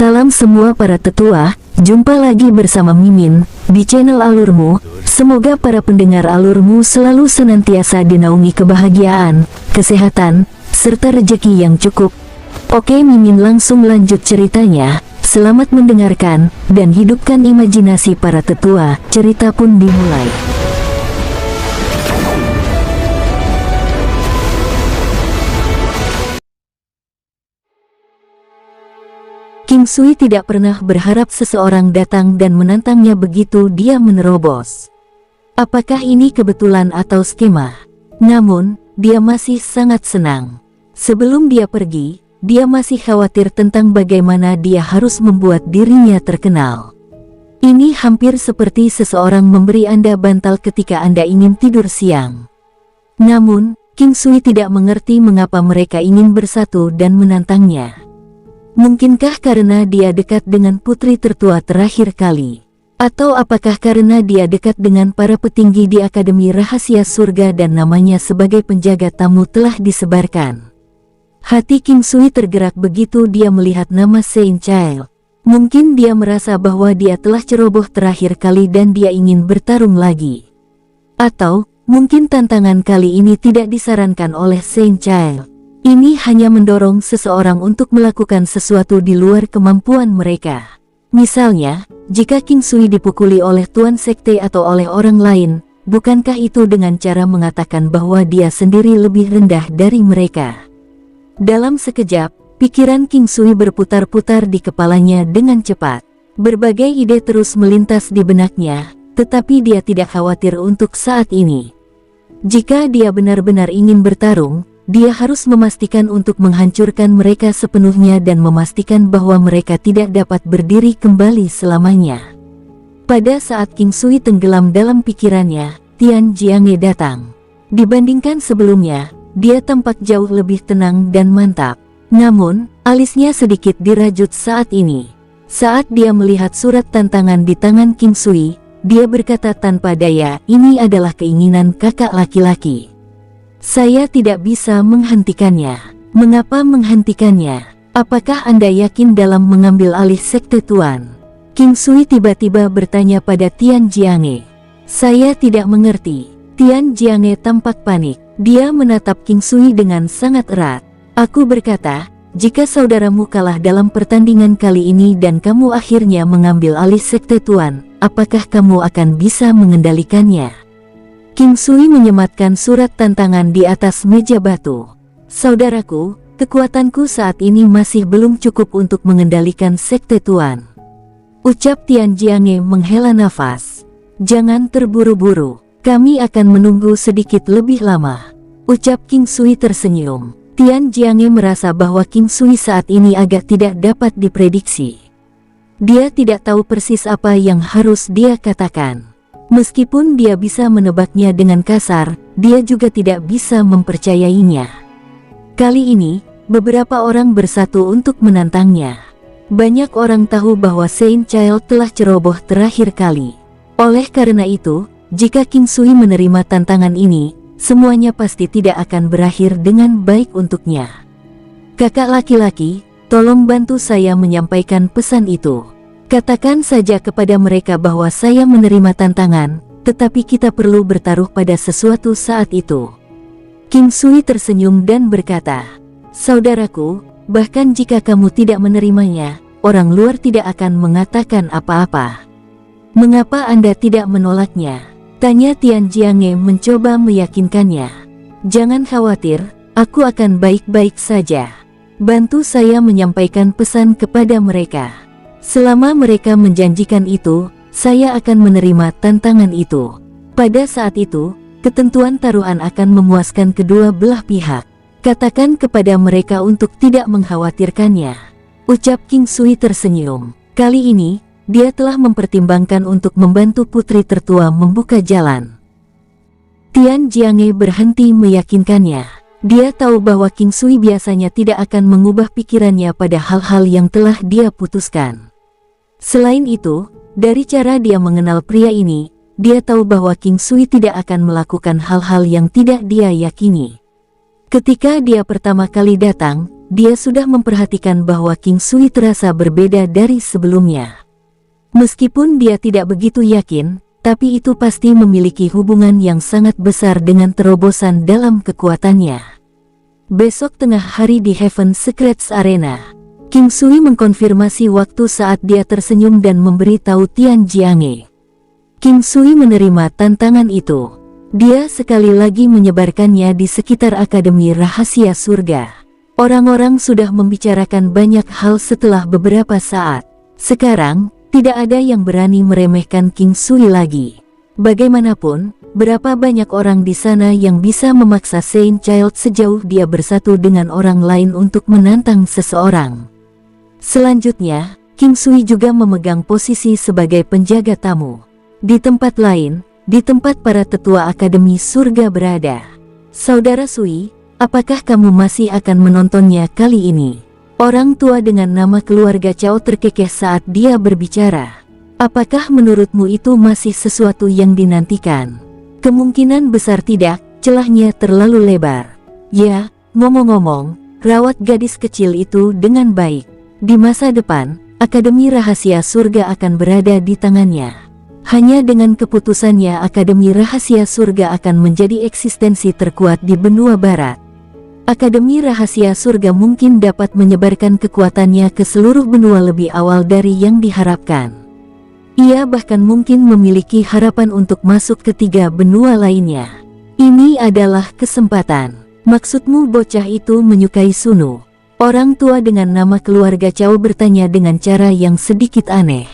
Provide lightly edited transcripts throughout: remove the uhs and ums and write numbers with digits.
Salam semua para tetua, jumpa lagi bersama Mimin di channel Alurmu. Semoga para pendengar Alurmu selalu senantiasa dinaungi kebahagiaan, kesehatan, serta rezeki yang cukup. Oke, Mimin langsung lanjut ceritanya. Selamat mendengarkan dan hidupkan imajinasi para tetua. Cerita pun dimulai. King Sui tidak pernah berharap seseorang datang dan menantangnya begitu dia menerobos. Apakah ini kebetulan atau skema? Namun, dia masih sangat senang. Sebelum dia pergi, dia masih khawatir tentang bagaimana dia harus membuat dirinya terkenal. Ini hampir seperti seseorang memberi Anda bantal ketika Anda ingin tidur siang. Namun, King Sui tidak mengerti mengapa mereka ingin bersatu dan menantangnya. Mungkinkah karena dia dekat dengan putri tertua terakhir kali? Atau apakah karena dia dekat dengan para petinggi di Akademi Rahasia Surga dan namanya sebagai penjaga tamu telah disebarkan? Hati King Sui tergerak begitu dia melihat nama Saint Child. Mungkin dia merasa bahwa dia telah ceroboh terakhir kali dan dia ingin bertarung lagi. Atau, mungkin tantangan kali ini tidak disarankan oleh Saint Child. Ini hanya mendorong seseorang untuk melakukan sesuatu di luar kemampuan mereka. Misalnya, jika King Sui dipukuli oleh Tuan Sekte atau oleh orang lain, bukankah itu dengan cara mengatakan bahwa dia sendiri lebih rendah dari mereka? Dalam sekejap, pikiran King Sui berputar-putar di kepalanya dengan cepat. Berbagai ide terus melintas di benaknya, tetapi dia tidak khawatir untuk saat ini. Jika dia benar-benar ingin bertarung, dia harus memastikan untuk menghancurkan mereka sepenuhnya dan memastikan bahwa mereka tidak dapat berdiri kembali selamanya. Pada saat King Sui tenggelam dalam pikirannya, Tian Jiange datang. Dibandingkan sebelumnya, dia tampak jauh lebih tenang dan mantap. Namun, alisnya sedikit dirajut saat ini. Saat dia melihat surat tantangan di tangan King Sui, dia berkata tanpa daya, "Ini adalah keinginan kakak laki-laki. Saya tidak bisa menghentikannya." "Mengapa menghentikannya? Apakah Anda yakin dalam mengambil alih sekte Tuan?" King Sui tiba-tiba bertanya pada Tian Jiange. "Saya tidak mengerti." Tian Jiange tampak panik. Dia menatap King Sui dengan sangat erat. "Aku berkata, jika saudaramu kalah dalam pertandingan kali ini dan kamu akhirnya mengambil alih sekte Tuan, apakah kamu akan bisa mengendalikannya?" King Sui menyematkan surat tantangan di atas meja batu. "Saudaraku, kekuatanku saat ini masih belum cukup untuk mengendalikan sekte Tuan," ucap Tian Jiange menghela nafas. "Jangan terburu-buru, kami akan menunggu sedikit lebih lama," ucap King Sui tersenyum. Tian Jiange merasa bahwa King Sui saat ini agak tidak dapat diprediksi. Dia tidak tahu persis apa yang harus dia katakan. Meskipun dia bisa menebaknya dengan kasar, dia juga tidak bisa mempercayainya. Kali ini, beberapa orang bersatu untuk menantangnya. Banyak orang tahu bahwa Saint Child telah ceroboh terakhir kali. Oleh karena itu, jika King Sui menerima tantangan ini, semuanya pasti tidak akan berakhir dengan baik untuknya. "Kakak laki-laki, tolong bantu saya menyampaikan pesan itu. Katakan saja kepada mereka bahwa saya menerima tantangan, tetapi kita perlu bertaruh pada sesuatu saat itu." King Sui tersenyum dan berkata, "Saudaraku, bahkan jika kamu tidak menerimanya, orang luar tidak akan mengatakan apa-apa." "Mengapa Anda tidak menolaknya?" tanya Tian Jiange mencoba meyakinkannya. "Jangan khawatir, aku akan baik-baik saja. Bantu saya menyampaikan pesan kepada mereka. Selama mereka menjanjikan itu, saya akan menerima tantangan itu. Pada saat itu, ketentuan taruhan akan memuaskan kedua belah pihak. Katakan kepada mereka untuk tidak mengkhawatirkannya," ucap King Sui tersenyum. Kali ini, dia telah mempertimbangkan untuk membantu putri tertua membuka jalan. Tian Jiange berhenti meyakinkannya. Dia tahu bahwa King Sui biasanya tidak akan mengubah pikirannya pada hal-hal yang telah dia putuskan. Selain itu, dari cara dia mengenal pria ini, dia tahu bahwa King Sui tidak akan melakukan hal-hal yang tidak dia yakini. Ketika dia pertama kali datang, dia sudah memperhatikan bahwa King Sui terasa berbeda dari sebelumnya. Meskipun dia tidak begitu yakin, tapi itu pasti memiliki hubungan yang sangat besar dengan terobosan dalam kekuatannya. Besok tengah hari di Heaven Secrets Arena, King Sui mengkonfirmasi waktu saat dia tersenyum dan memberitahu Tian Jiange. King Sui menerima tantangan itu. Dia sekali lagi menyebarkannya di sekitar Akademi Rahasia Surga. Orang-orang sudah membicarakan banyak hal setelah beberapa saat. Sekarang, tidak ada yang berani meremehkan King Sui lagi. Bagaimanapun, berapa banyak orang di sana yang bisa memaksa Saint Child sejauh dia bersatu dengan orang lain untuk menantang seseorang. Selanjutnya, King Sui juga memegang posisi sebagai penjaga tamu. Di tempat lain, di tempat para tetua Akademi Surga berada. Saudara Sui, apakah kamu masih akan menontonnya kali ini? Orang tua dengan nama keluarga Cao terkekeh saat dia berbicara. Apakah menurutmu itu masih sesuatu yang dinantikan? Kemungkinan besar tidak, celahnya terlalu lebar. Ya, ngomong-ngomong, rawat gadis kecil itu dengan baik. Di masa depan, Akademi Rahasia Surga akan berada di tangannya. Hanya dengan keputusannya Akademi Rahasia Surga akan menjadi eksistensi terkuat di benua barat. Akademi Rahasia Surga mungkin dapat menyebarkan kekuatannya ke seluruh benua lebih awal dari yang diharapkan. Ia bahkan mungkin memiliki harapan untuk masuk ke 3 benua lainnya. Ini adalah kesempatan. Maksudmu bocah itu menyukai Sunu? Orang tua dengan nama keluarga Cao bertanya dengan cara yang sedikit aneh.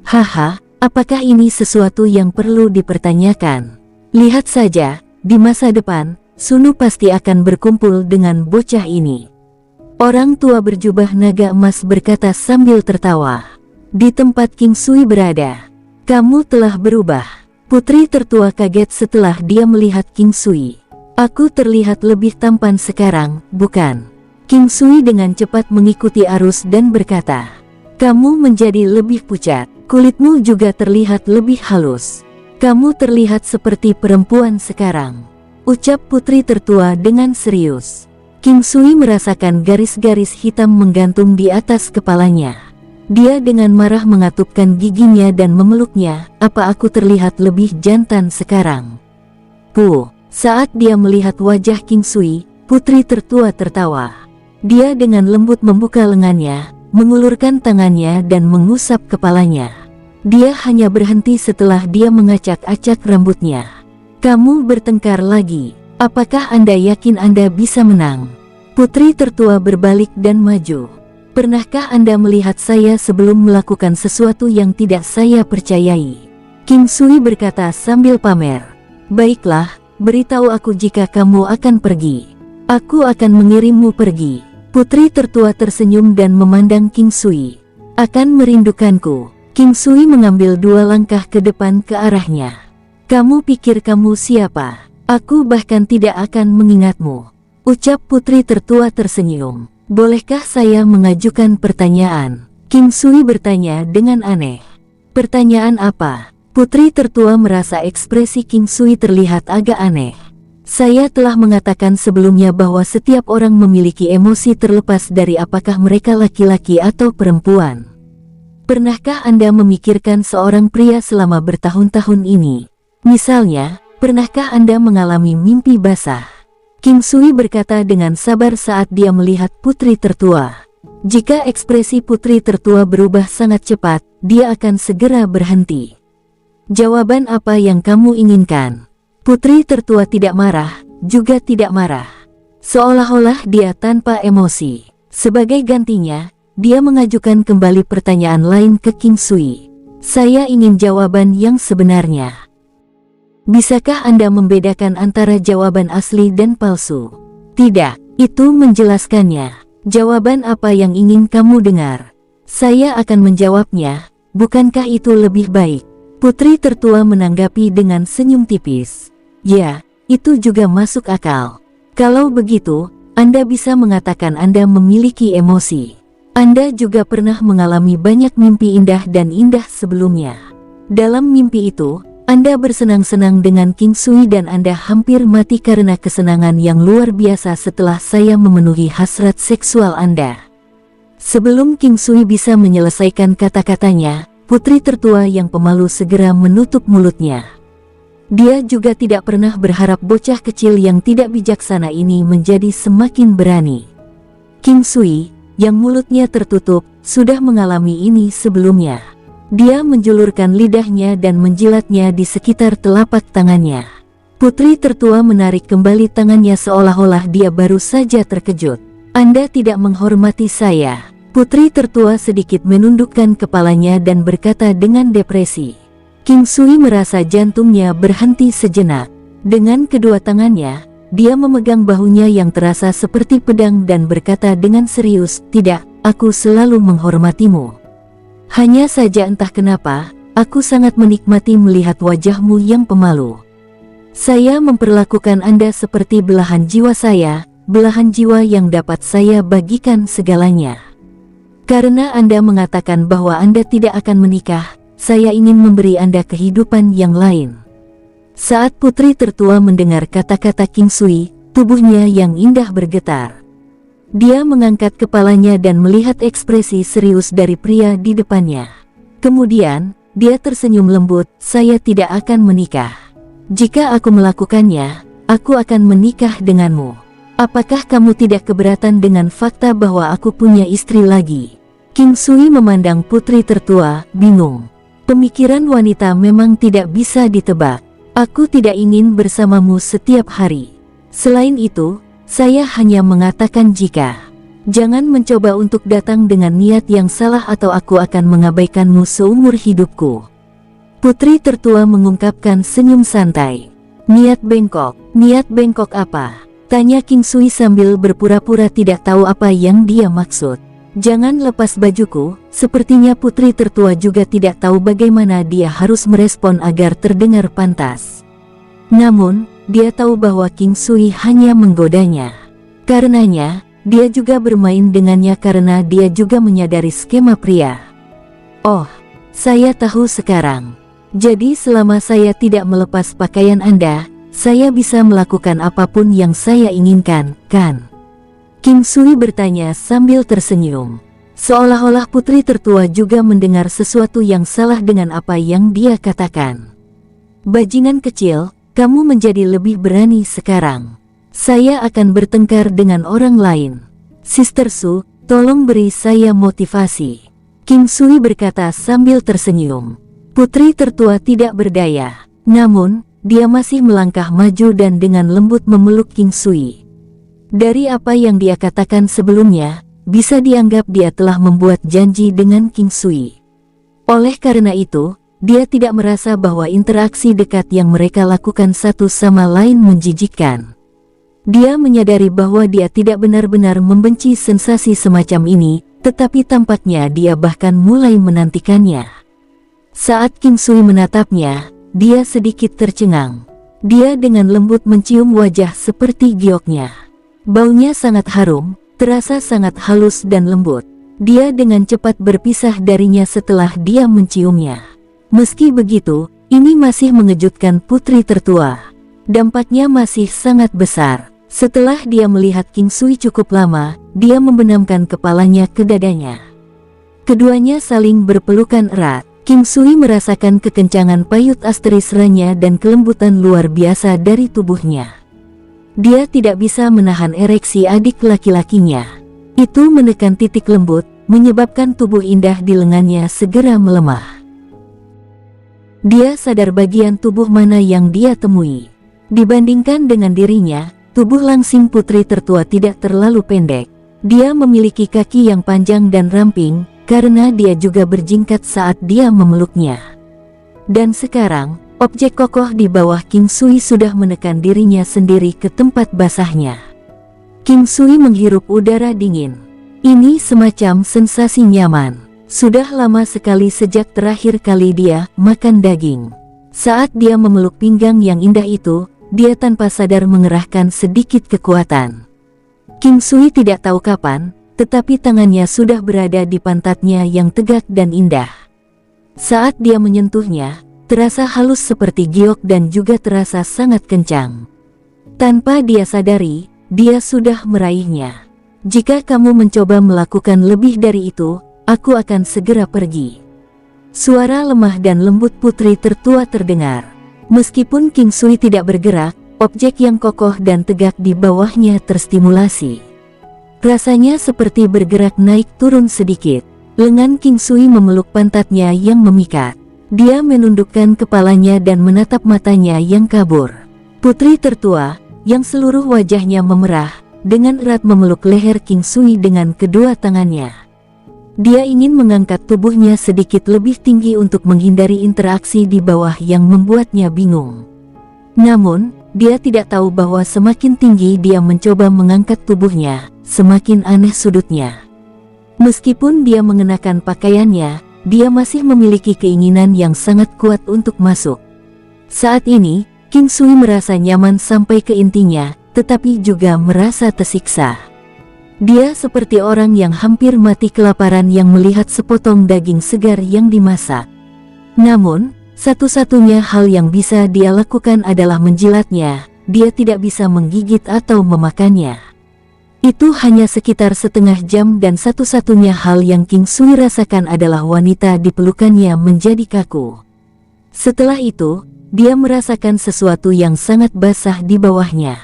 Haha, apakah ini sesuatu yang perlu dipertanyakan? Lihat saja, di masa depan, Sunu pasti akan berkumpul dengan bocah ini. Orang tua berjubah naga emas berkata sambil tertawa. Di tempat King Sui berada, kamu telah berubah. Putri tertua kaget setelah dia melihat King Sui. Aku terlihat lebih tampan sekarang, bukan? King Sui dengan cepat mengikuti arus dan berkata, kamu menjadi lebih pucat, kulitmu juga terlihat lebih halus. Kamu terlihat seperti perempuan sekarang. Ucap putri tertua dengan serius. King Sui merasakan garis-garis hitam menggantung di atas kepalanya. Dia dengan marah mengatupkan giginya dan memeluknya. Apa aku terlihat lebih jantan sekarang? Puh, saat dia melihat wajah King Sui, putri tertua tertawa. Dia dengan lembut membuka lengannya, mengulurkan tangannya dan mengusap kepalanya. Dia hanya berhenti setelah dia mengacak-acak rambutnya. Kamu bertengkar lagi. Apakah Anda yakin Anda bisa menang? Putri tertua berbalik dan maju. Pernahkah Anda melihat saya sebelum melakukan sesuatu yang tidak saya percayai? King Sui berkata sambil pamer. Baiklah, beritahu aku jika kamu akan pergi. Aku akan mengirimmu pergi. Putri tertua tersenyum dan memandang King Sui. Akan merindukanku. King Sui mengambil 2 langkah ke depan ke arahnya. Kamu pikir kamu siapa? Aku bahkan tidak akan mengingatmu. Ucap putri tertua tersenyum. Bolehkah saya mengajukan pertanyaan? King Sui bertanya dengan aneh. Pertanyaan apa? Putri tertua merasa ekspresi King Sui terlihat agak aneh. Saya telah mengatakan sebelumnya bahwa setiap orang memiliki emosi terlepas dari apakah mereka laki-laki atau perempuan. Pernahkah Anda memikirkan seorang pria selama bertahun-tahun ini? Misalnya, pernahkah Anda mengalami mimpi basah? King Sui berkata dengan sabar saat dia melihat putri tertua. Jika ekspresi putri tertua berubah sangat cepat, dia akan segera berhenti. Jawaban apa yang kamu inginkan? Putri tertua tidak marah, juga tidak marah. Seolah-olah dia tanpa emosi. Sebagai gantinya, dia mengajukan kembali pertanyaan lain ke King Sui. Saya ingin jawaban yang sebenarnya. Bisakah Anda membedakan antara jawaban asli dan palsu? Tidak, itu menjelaskannya. Jawaban apa yang ingin kamu dengar? Saya akan menjawabnya, bukankah itu lebih baik? Putri tertua menanggapi dengan senyum tipis. Ya, itu juga masuk akal. Kalau begitu, Anda bisa mengatakan Anda memiliki emosi. Anda juga pernah mengalami banyak mimpi indah dan indah sebelumnya. Dalam mimpi itu, Anda bersenang-senang dengan King Sui dan Anda hampir mati karena kesenangan yang luar biasa setelah saya memenuhi hasrat seksual Anda. Sebelum King Sui bisa menyelesaikan kata-katanya, putri tertua yang pemalu segera menutup mulutnya. Dia juga tidak pernah berharap bocah kecil yang tidak bijaksana ini menjadi semakin berani. King Sui, yang mulutnya tertutup, sudah mengalami ini sebelumnya. Dia menjulurkan lidahnya dan menjilatnya di sekitar telapak tangannya. Putri tertua menarik kembali tangannya seolah-olah dia baru saja terkejut. Anda tidak menghormati saya. Putri tertua sedikit menundukkan kepalanya dan berkata dengan depresi. King Sui merasa jantungnya berhenti sejenak. Dengan kedua tangannya, dia memegang bahunya yang terasa seperti pedang dan berkata dengan serius, "Tidak, aku selalu menghormatimu. Hanya saja entah kenapa, aku sangat menikmati melihat wajahmu yang pemalu. Saya memperlakukan Anda seperti belahan jiwa saya, belahan jiwa yang dapat saya bagikan segalanya. Karena Anda mengatakan bahwa Anda tidak akan menikah, saya ingin memberi Anda kehidupan yang lain." Saat putri tertua mendengar kata-kata King Sui, tubuhnya yang indah bergetar. Dia mengangkat kepalanya dan melihat ekspresi serius dari pria di depannya. Kemudian, dia tersenyum lembut, "Saya tidak akan menikah. Jika aku melakukannya, aku akan menikah denganmu. Apakah kamu tidak keberatan dengan fakta bahwa aku punya istri lagi?" King Sui memandang putri tertua, bingung. Pemikiran wanita memang tidak bisa ditebak. "Aku tidak ingin bersamamu setiap hari. Selain itu, saya hanya mengatakan jika. Jangan mencoba untuk datang dengan niat yang salah atau aku akan mengabaikanmu seumur hidupku." Putri tertua mengungkapkan senyum santai. "Niat bengkok? Niat bengkok apa?" tanya King Sui sambil berpura-pura tidak tahu apa yang dia maksud. "Jangan lepas bajuku." Sepertinya putri tertua juga tidak tahu bagaimana dia harus merespon agar terdengar pantas. Namun, dia tahu bahwa King Sui hanya menggodanya. Karenanya, dia juga bermain dengannya karena dia juga menyadari skema pria. "Oh, saya tahu sekarang. Jadi selama saya tidak melepas pakaian Anda, saya bisa melakukan apapun yang saya inginkan, kan?" King Sui bertanya sambil tersenyum. Seolah-olah putri tertua juga mendengar sesuatu yang salah dengan apa yang dia katakan. "Bajingan kecil, kamu menjadi lebih berani sekarang. Saya akan bertengkar dengan orang lain. Sister Su, tolong beri saya motivasi." King Sui berkata sambil tersenyum. Putri tertua tidak berdaya, namun, dia masih melangkah maju dan dengan lembut memeluk King Sui. Dari apa yang dia katakan sebelumnya, bisa dianggap dia telah membuat janji dengan King Sui. Oleh karena itu, dia tidak merasa bahwa interaksi dekat yang mereka lakukan satu sama lain menjijikkan. Dia menyadari bahwa dia tidak benar-benar membenci sensasi semacam ini, tetapi tampaknya dia bahkan mulai menantikannya. Saat King Sui menatapnya, dia sedikit tercengang. Dia dengan lembut mencium wajah seperti gioknya. Baunya sangat harum, terasa sangat halus dan lembut. Dia dengan cepat berpisah darinya setelah dia menciumnya. Meski begitu, ini masih mengejutkan putri tertua. Dampaknya masih sangat besar. Setelah dia melihat King Sui cukup lama, dia membenamkan kepalanya ke dadanya. Keduanya saling berpelukan erat. King Sui merasakan kekencangan payut asterisranya dan kelembutan luar biasa dari tubuhnya. Dia tidak bisa menahan ereksi adik laki-lakinya. Itu menekan titik lembut, menyebabkan tubuh indah di lengannya segera melemah. Dia sadar bagian tubuh mana yang dia temui. Dibandingkan dengan dirinya, tubuh langsing putri tertua tidak terlalu pendek. Dia memiliki kaki yang panjang dan ramping, karena dia juga berjingkat saat dia memeluknya. Dan sekarang, objek kokoh di bawah King Sui sudah menekan dirinya sendiri ke tempat basahnya. King Sui menghirup udara dingin. Ini semacam sensasi nyaman. Sudah lama sekali sejak terakhir kali dia makan daging. Saat dia memeluk pinggang yang indah itu, dia tanpa sadar mengerahkan sedikit kekuatan. King Sui tidak tahu kapan, tetapi tangannya sudah berada di pantatnya yang tegak dan indah. Saat dia menyentuhnya, terasa halus seperti giok dan juga terasa sangat kencang. Tanpa dia sadari, dia sudah meraihnya. Jika kamu mencoba melakukan lebih dari itu, aku akan segera pergi. Suara lemah dan lembut putri tertua terdengar. Meskipun King Sui tidak bergerak, objek yang kokoh dan tegak di bawahnya terstimulasi. Rasanya seperti bergerak naik turun sedikit. Lengan King Sui memeluk pantatnya yang memikat. Dia menundukkan kepalanya dan menatap matanya yang kabur. Putri tertua, yang seluruh wajahnya memerah, dengan erat memeluk leher King Sui dengan kedua tangannya. Dia ingin mengangkat tubuhnya sedikit lebih tinggi untuk menghindari interaksi di bawah yang membuatnya bingung. Namun, dia tidak tahu bahwa semakin tinggi dia mencoba mengangkat tubuhnya, semakin aneh sudutnya. Meskipun dia mengenakan pakaiannya, dia masih memiliki keinginan yang sangat kuat untuk masuk. Saat ini, King Sui merasa nyaman sampai ke intinya, tetapi juga merasa tersiksa. Dia seperti orang yang hampir mati kelaparan yang melihat sepotong daging segar yang dimasak. Namun, satu-satunya hal yang bisa dia lakukan adalah menjilatnya. Dia tidak bisa menggigit atau memakannya. Itu hanya sekitar setengah jam dan satu-satunya hal yang King Sui rasakan adalah wanita di pelukannya menjadi kaku. Setelah itu, dia merasakan sesuatu yang sangat basah di bawahnya.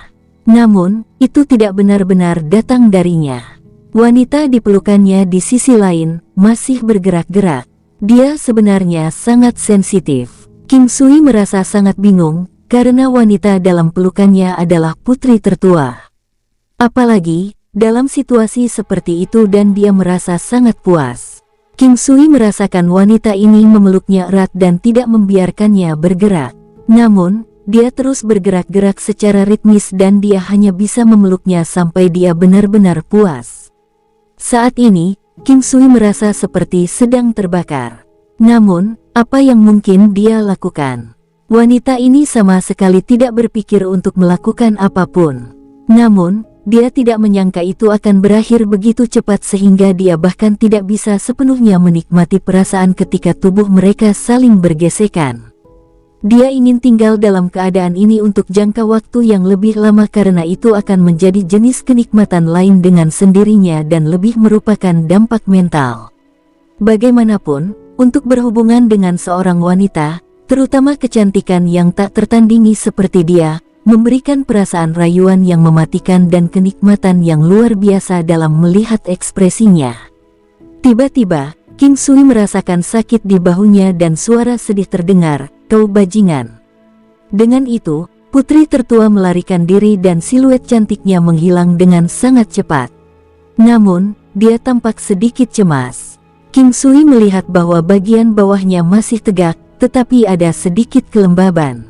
Namun, itu tidak benar-benar datang darinya. Wanita di pelukannya di sisi lain masih bergerak-gerak. Dia sebenarnya sangat sensitif. King Sui merasa sangat bingung karena wanita dalam pelukannya adalah putri tertua. Apalagi dalam situasi seperti itu dan dia merasa sangat puas. King Sui merasakan wanita ini memeluknya erat dan tidak membiarkannya bergerak. Namun, dia terus bergerak-gerak secara ritmis dan dia hanya bisa memeluknya sampai dia benar-benar puas. Saat ini, King Sui merasa seperti sedang terbakar. Namun, apa yang mungkin dia lakukan? Wanita ini sama sekali tidak berpikir untuk melakukan apapun. Namun, dia tidak menyangka itu akan berakhir begitu cepat sehingga dia bahkan tidak bisa sepenuhnya menikmati perasaan ketika tubuh mereka saling bergesekan. Dia ingin tinggal dalam keadaan ini untuk jangka waktu yang lebih lama karena itu akan menjadi jenis kenikmatan lain dengan sendirinya dan lebih merupakan dampak mental. Bagaimanapun, untuk berhubungan dengan seorang wanita, terutama kecantikan yang tak tertandingi seperti dia, memberikan perasaan rayuan yang mematikan dan kenikmatan yang luar biasa dalam melihat ekspresinya. Tiba-tiba, King Sui merasakan sakit di bahunya dan suara sedih terdengar, "Kau bajingan." Dengan itu, putri tertua melarikan diri dan siluet cantiknya menghilang dengan sangat cepat. Namun, dia tampak sedikit cemas. King Sui melihat bahwa bagian bawahnya masih tegak, tetapi ada sedikit kelembaban.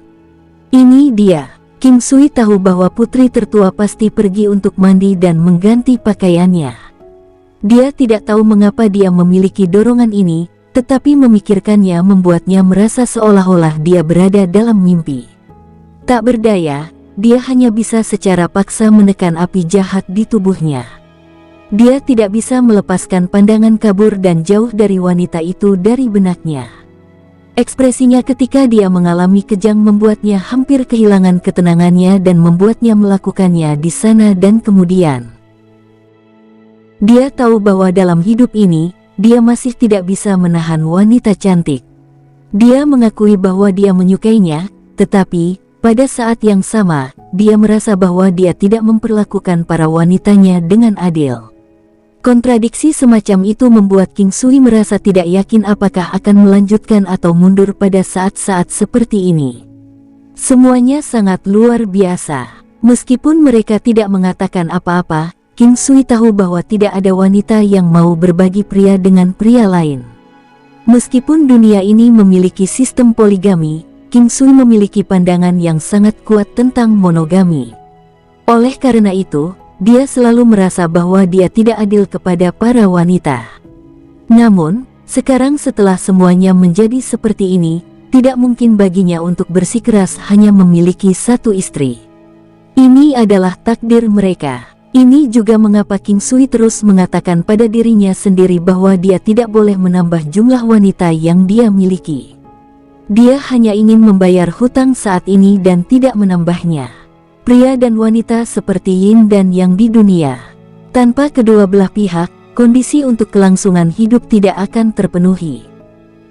Ini dia. King Sui tahu bahwa putri tertua pasti pergi untuk mandi dan mengganti pakaiannya. Dia tidak tahu mengapa dia memiliki dorongan ini, tetapi memikirkannya membuatnya merasa seolah-olah dia berada dalam mimpi. Tak berdaya, dia hanya bisa secara paksa menekan api jahat di tubuhnya. Dia tidak bisa melepaskan pandangan kabur dan jauh dari wanita itu dari benaknya. Ekspresinya ketika dia mengalami kejang membuatnya hampir kehilangan ketenangannya dan membuatnya melakukannya di sana dan kemudian. Dia tahu bahwa dalam hidup ini, dia masih tidak bisa menahan wanita cantik. Dia mengakui bahwa dia menyukainya, tetapi, pada saat yang sama, dia merasa bahwa dia tidak memperlakukan para wanitanya dengan adil. Kontradiksi semacam itu membuat King Sui merasa tidak yakin apakah akan melanjutkan atau mundur pada saat-saat seperti ini. Semuanya sangat luar biasa. Meskipun mereka tidak mengatakan apa-apa, King Sui tahu bahwa tidak ada wanita yang mau berbagi pria dengan pria lain. Meskipun dunia ini memiliki sistem poligami, King Sui memiliki pandangan yang sangat kuat tentang monogami. Oleh karena itu, dia selalu merasa bahwa dia tidak adil kepada para wanita. Namun, sekarang setelah semuanya menjadi seperti ini, tidak mungkin baginya untuk bersikeras hanya memiliki satu istri. Ini adalah takdir mereka. Ini juga mengapa King Sui terus mengatakan pada dirinya sendiri bahwa dia tidak boleh menambah jumlah wanita yang dia miliki. Dia hanya ingin membayar hutang saat ini dan tidak menambahnya. Pria dan wanita seperti yin dan yang di dunia. Tanpa kedua belah pihak, kondisi untuk kelangsungan hidup tidak akan terpenuhi.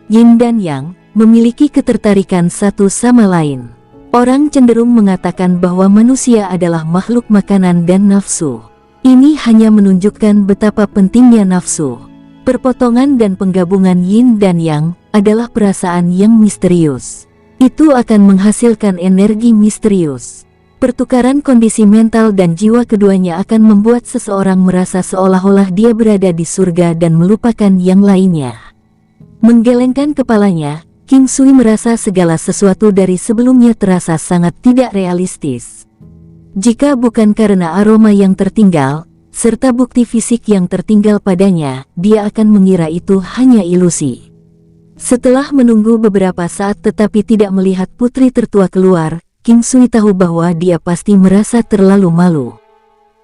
Yin dan yang memiliki ketertarikan satu sama lain. Orang cenderung mengatakan bahwa manusia adalah makhluk makanan dan nafsu. Ini hanya menunjukkan betapa pentingnya nafsu. Perpotongan dan penggabungan yin dan yang adalah perasaan yang misterius. Itu akan menghasilkan energi misterius. Pertukaran kondisi mental dan jiwa keduanya akan membuat seseorang merasa seolah-olah dia berada di surga dan melupakan yang lainnya. Menggelengkan kepalanya, King Sui merasa segala sesuatu dari sebelumnya terasa sangat tidak realistis. Jika bukan karena aroma yang tertinggal, serta bukti fisik yang tertinggal padanya, dia akan mengira itu hanya ilusi. Setelah menunggu beberapa saat tetapi tidak melihat putri tertua keluar, King Sui tahu bahwa dia pasti merasa terlalu malu.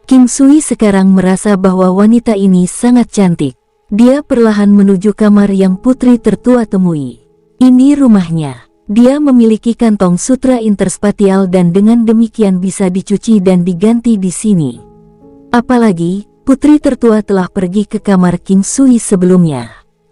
King Sui sekarang merasa bahwa wanita ini sangat cantik. Dia perlahan menuju kamar yang putri tertua temui. Ini rumahnya. Dia memiliki kantong sutra interspatial dan dengan demikian bisa dicuci dan diganti di sini. Apalagi, putri tertua telah pergi ke kamar King Sui sebelumnya.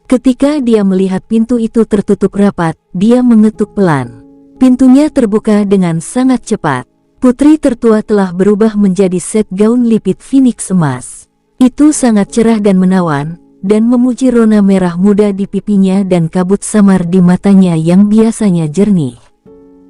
Ketika dia melihat pintu itu tertutup rapat, dia mengetuk pelan. Pintunya terbuka dengan sangat cepat. Putri tertua telah berubah menjadi set gaun lipit phoenix emas. Itu sangat cerah dan menawan, dan memuji rona merah muda di pipinya dan kabut samar di matanya yang biasanya jernih.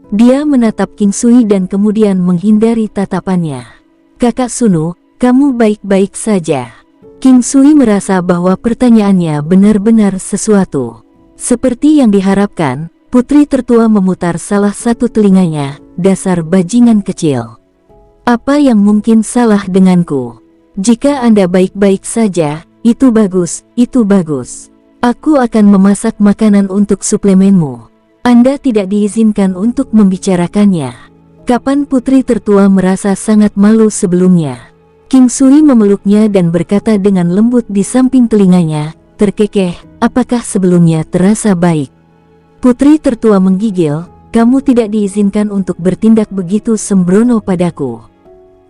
Dia menatap King Sui dan kemudian menghindari tatapannya. "Kakak Sunu, kamu baik-baik saja?" King Sui merasa bahwa pertanyaannya benar-benar sesuatu. Seperti yang diharapkan, putri tertua memutar salah satu telinganya, dasar bajingan kecil. "Apa yang mungkin salah denganku? Jika Anda baik-baik saja, itu bagus, itu bagus. Aku akan memasak makanan untuk suplemenmu. Anda tidak diizinkan untuk membicarakannya." Kapan putri tertua merasa sangat malu sebelumnya. King Sui memeluknya dan berkata dengan lembut di samping telinganya, terkekeh, "Apakah sebelumnya terasa baik?" Putri tertua menggigil, "Kamu tidak diizinkan untuk bertindak begitu sembrono padaku.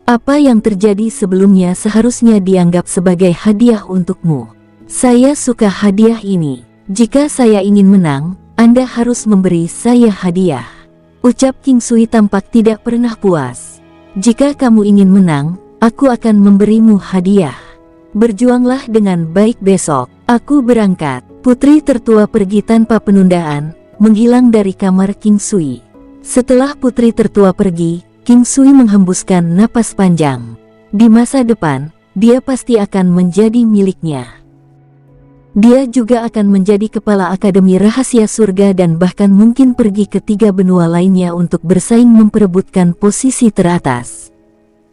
Apa yang terjadi sebelumnya seharusnya dianggap sebagai hadiah untukmu. Saya suka hadiah ini. Jika saya ingin menang, Anda harus memberi saya hadiah." Ucap King Sui tampak tidak pernah puas. "Jika kamu ingin menang, aku akan memberimu hadiah. Berjuanglah dengan baik besok. Aku berangkat." Putri tertua pergi tanpa penundaan, menghilang dari kamar King Sui. Setelah putri tertua pergi, King Sui menghembuskan napas panjang. Di masa depan, dia pasti akan menjadi miliknya. Dia juga akan menjadi kepala Akademi Rahasia Surga dan bahkan mungkin pergi ke 3 benua lainnya untuk bersaing memperebutkan posisi teratas.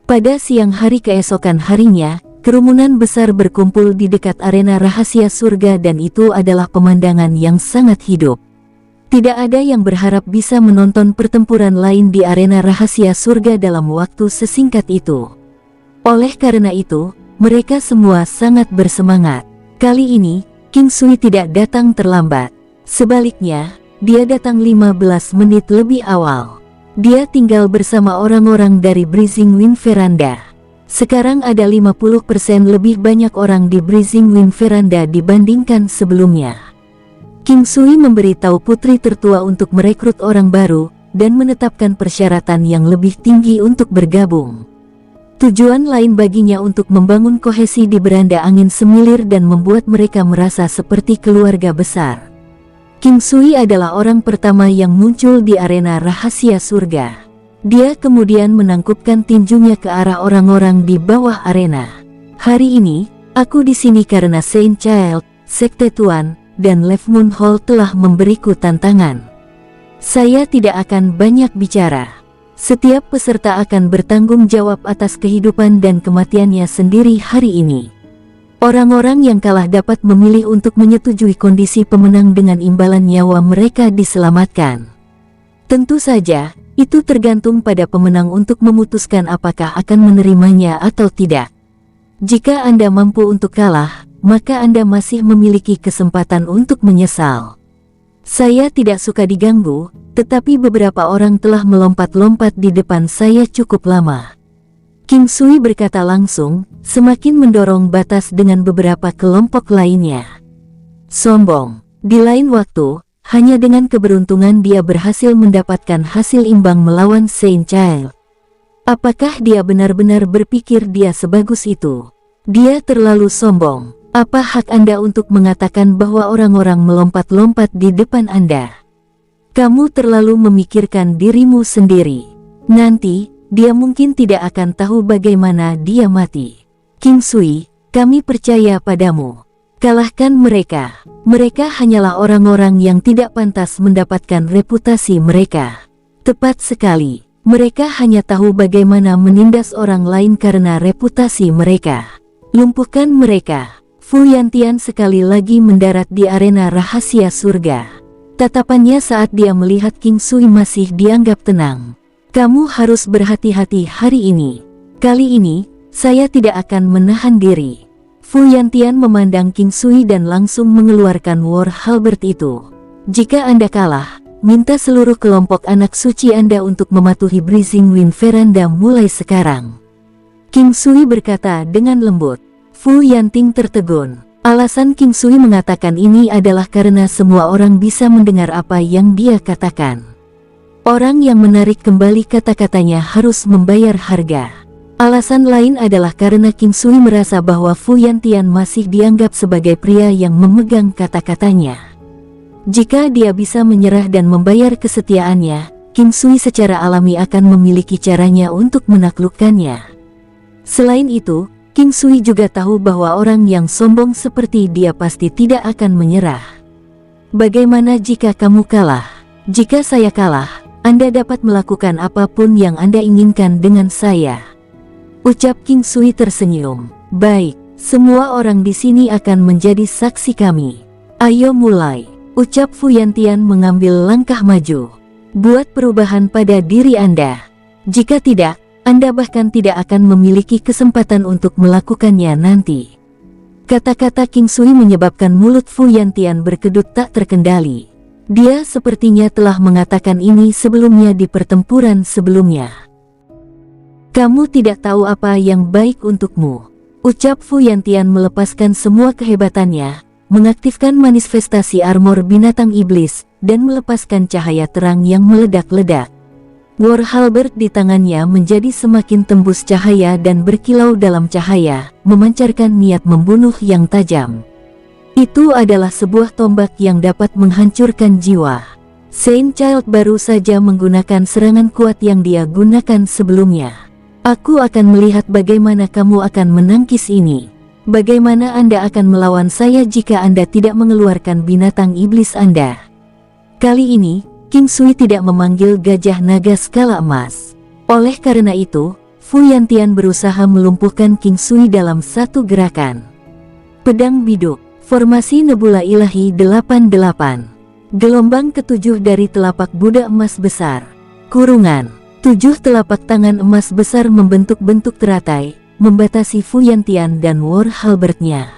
Pada siang hari keesokan harinya, kerumunan besar berkumpul di dekat arena rahasia surga dan itu adalah pemandangan yang sangat hidup. Tidak ada yang berharap bisa menonton pertempuran lain di arena rahasia surga dalam waktu sesingkat itu. Oleh karena itu, mereka semua sangat bersemangat. Kali ini, King Sui tidak datang terlambat. Sebaliknya, dia datang 15 menit lebih awal. Dia tinggal bersama orang-orang dari Breezing Wind Veranda. Sekarang ada 50% lebih banyak orang di Breezing Wind Veranda dibandingkan sebelumnya. King Sui memberitahu putri tertua untuk merekrut orang baru, dan menetapkan persyaratan yang lebih tinggi untuk bergabung. Tujuan lain baginya untuk membangun kohesi di beranda angin semilir dan membuat mereka merasa seperti keluarga besar. King Sui adalah orang pertama yang muncul di arena rahasia surga. Dia kemudian menangkupkan tinjunya ke arah orang-orang di bawah arena. "Hari ini, aku di sini karena Saint Child, Sekte Tuan, dan Left Moon Hall telah memberiku tantangan. Saya tidak akan banyak bicara. Setiap peserta akan bertanggung jawab atas kehidupan dan kematiannya sendiri hari ini. Orang-orang yang kalah dapat memilih untuk menyetujui kondisi pemenang dengan imbalan nyawa mereka diselamatkan. Tentu saja, itu tergantung pada pemenang untuk memutuskan apakah akan menerimanya atau tidak. Jika Anda mampu untuk kalah, maka Anda masih memiliki kesempatan untuk menyesal. Saya tidak suka diganggu, tetapi beberapa orang telah melompat-lompat di depan saya cukup lama. King Sui berkata langsung, semakin mendorong batas dengan beberapa kelompok lainnya. Sombong. Di lain waktu, hanya dengan keberuntungan dia berhasil mendapatkan hasil imbang melawan Saint Child. Apakah dia benar-benar berpikir dia sebagus itu? Dia terlalu sombong. Apa hak Anda untuk mengatakan bahwa orang-orang melompat-lompat di depan Anda? Kamu terlalu memikirkan dirimu sendiri. Nanti, dia mungkin tidak akan tahu bagaimana dia mati. King Sui, kami percaya padamu. Kalahkan mereka. Mereka hanyalah orang-orang yang tidak pantas mendapatkan reputasi mereka. Tepat sekali. Mereka hanya tahu bagaimana menindas orang lain karena reputasi mereka. Lumpuhkan mereka. Fu Yantian sekali lagi mendarat di arena rahasia surga. Tatapannya saat dia melihat King Sui masih dianggap tenang. Kamu harus berhati-hati hari ini. Kali ini, saya tidak akan menahan diri. Fu Yantian memandang King Sui dan langsung mengeluarkan War Halberd itu. Jika Anda kalah, minta seluruh kelompok anak suci Anda untuk mematuhi Blazing Wind Veranda mulai sekarang. King Sui berkata dengan lembut. Fu Yanting tertegun. Alasan King Sui mengatakan ini adalah karena semua orang bisa mendengar apa yang dia katakan. Orang yang menarik kembali kata-katanya harus membayar harga. Alasan lain adalah karena King Sui merasa bahwa Fu Yantian masih dianggap sebagai pria yang memegang kata-katanya. Jika dia bisa menyerah dan membayar kesetiaannya, King Sui secara alami akan memiliki caranya untuk menaklukkannya. Selain itu, King Sui juga tahu bahwa orang yang sombong seperti dia pasti tidak akan menyerah. Bagaimana jika kamu kalah? Jika saya kalah, Anda dapat melakukan apapun yang Anda inginkan dengan saya. Ucap King Sui tersenyum. Baik, semua orang di sini akan menjadi saksi kami. Ayo mulai. Ucap Fu Yantian mengambil langkah maju. Buat perubahan pada diri Anda. Jika tidak, Anda bahkan tidak akan memiliki kesempatan untuk melakukannya nanti. Kata-kata King Sui menyebabkan mulut Fu Yantian berkedut tak terkendali. Dia sepertinya telah mengatakan ini sebelumnya di pertempuran sebelumnya. Kamu tidak tahu apa yang baik untukmu. Ucap Fu Yantian melepaskan semua kehebatannya, mengaktifkan manifestasi armor binatang iblis, dan melepaskan cahaya terang yang meledak-ledak. War Halberd di tangannya menjadi semakin tembus cahaya dan berkilau dalam cahaya, memancarkan niat membunuh yang tajam. Itu adalah sebuah tombak yang dapat menghancurkan jiwa. Saint Child baru saja menggunakan serangan kuat yang dia gunakan sebelumnya. Aku akan melihat bagaimana kamu akan menangkis ini. Bagaimana Anda akan melawan saya jika Anda tidak mengeluarkan binatang iblis Anda. Kali ini, King Sui tidak memanggil gajah naga skala emas. Oleh karena itu, Fu Yantian berusaha melumpuhkan King Sui dalam satu gerakan. Pedang biduk, formasi nebula ilahi 88. Gelombang ketujuh dari telapak Buddha emas besar. Kurungan, 7 telapak tangan emas besar membentuk bentuk teratai, membatasi Fu Yantian dan War Halberdnya.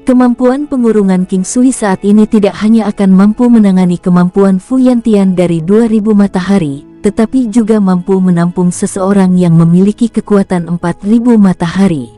Kemampuan pengurungan King Sui saat ini tidak hanya akan mampu menangani kemampuan Fu Yantian dari 2000 matahari, tetapi juga mampu menampung seseorang yang memiliki kekuatan 4000 matahari.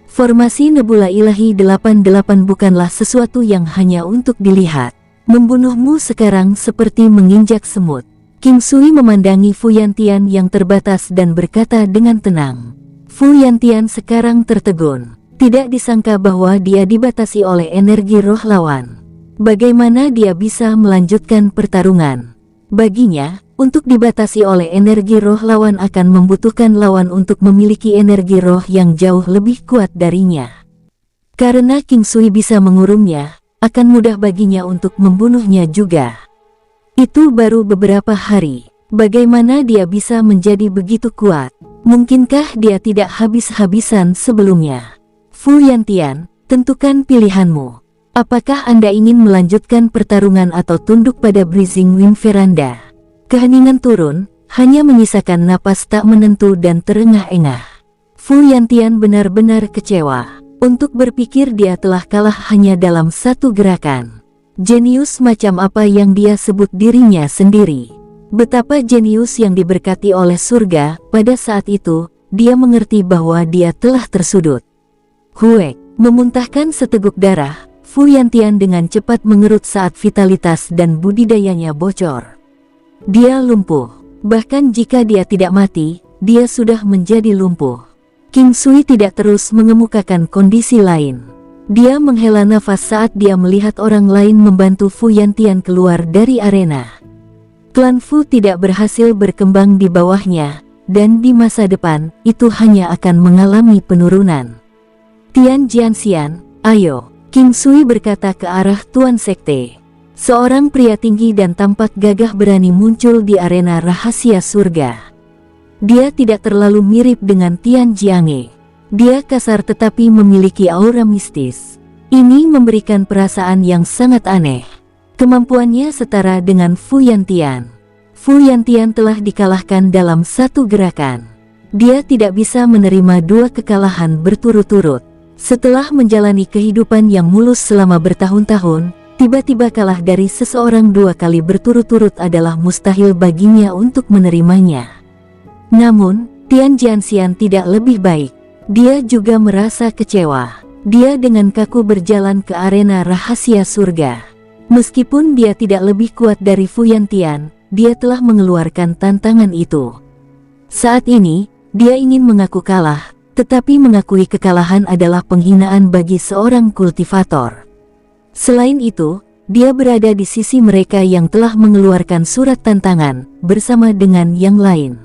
Formasi nebula ilahi 88 bukanlah sesuatu yang hanya untuk dilihat. Membunuhmu sekarang seperti menginjak semut. King Sui memandangi Fu Yantian yang terbatas dan berkata dengan tenang. Fu Yantian sekarang tertegun. Tidak disangka bahwa dia dibatasi oleh energi roh lawan. Bagaimana dia bisa melanjutkan pertarungan? Baginya, untuk dibatasi oleh energi roh lawan akan membutuhkan lawan untuk memiliki energi roh yang jauh lebih kuat darinya. Karena King Sui bisa mengurungnya, akan mudah baginya untuk membunuhnya juga. Itu baru beberapa hari. Bagaimana dia bisa menjadi begitu kuat? Mungkinkah dia tidak habis-habisan sebelumnya? Fu Yantian, tentukan pilihanmu. Apakah Anda ingin melanjutkan pertarungan atau tunduk pada Blazing Wind Veranda? Keheningan turun, hanya menyisakan napas tak menentu dan terengah-engah. Fu Yantian benar-benar kecewa. Untuk berpikir dia telah kalah hanya dalam satu gerakan. Jenius macam apa yang dia sebut dirinya sendiri? Betapa jenius yang diberkati oleh surga. Pada saat itu, dia mengerti bahwa dia telah tersudut. Huek memuntahkan seteguk darah. Fu Yantian dengan cepat mengerut saat vitalitas dan budidayanya bocor. Dia lumpuh. Bahkan jika dia tidak mati, dia sudah menjadi lumpuh. King Sui tidak terus mengemukakan kondisi lain. Dia menghela nafas saat dia melihat orang lain membantu Fu Yantian keluar dari arena. Klan Fu tidak berhasil berkembang di bawahnya, dan di masa depan, itu hanya akan mengalami penurunan. Tian Jianxian, ayo, King Sui berkata ke arah Tuan Sekte. Seorang pria tinggi dan tampak gagah berani muncul di arena rahasia surga. Dia tidak terlalu mirip dengan Tian Jiange. Dia kasar tetapi memiliki aura mistis. Ini memberikan perasaan yang sangat aneh. Kemampuannya setara dengan Fu Yantian. Fu Yantian telah dikalahkan dalam satu gerakan. Dia tidak bisa menerima dua kekalahan berturut-turut. Setelah menjalani kehidupan yang mulus selama bertahun-tahun, tiba-tiba kalah dari seseorang dua kali berturut-turut adalah mustahil baginya untuk menerimanya. Namun, Tian Jianxian tidak lebih baik. Dia juga merasa kecewa. Dia dengan kaku berjalan ke arena rahasia surga. Meskipun dia tidak lebih kuat dari Fu Yantian, dia telah mengeluarkan tantangan itu. Saat ini, dia ingin mengaku kalah, tetapi mengakui kekalahan adalah penghinaan bagi seorang kultivator. Selain itu, dia berada di sisi mereka yang telah mengeluarkan surat tantangan, bersama dengan yang lain.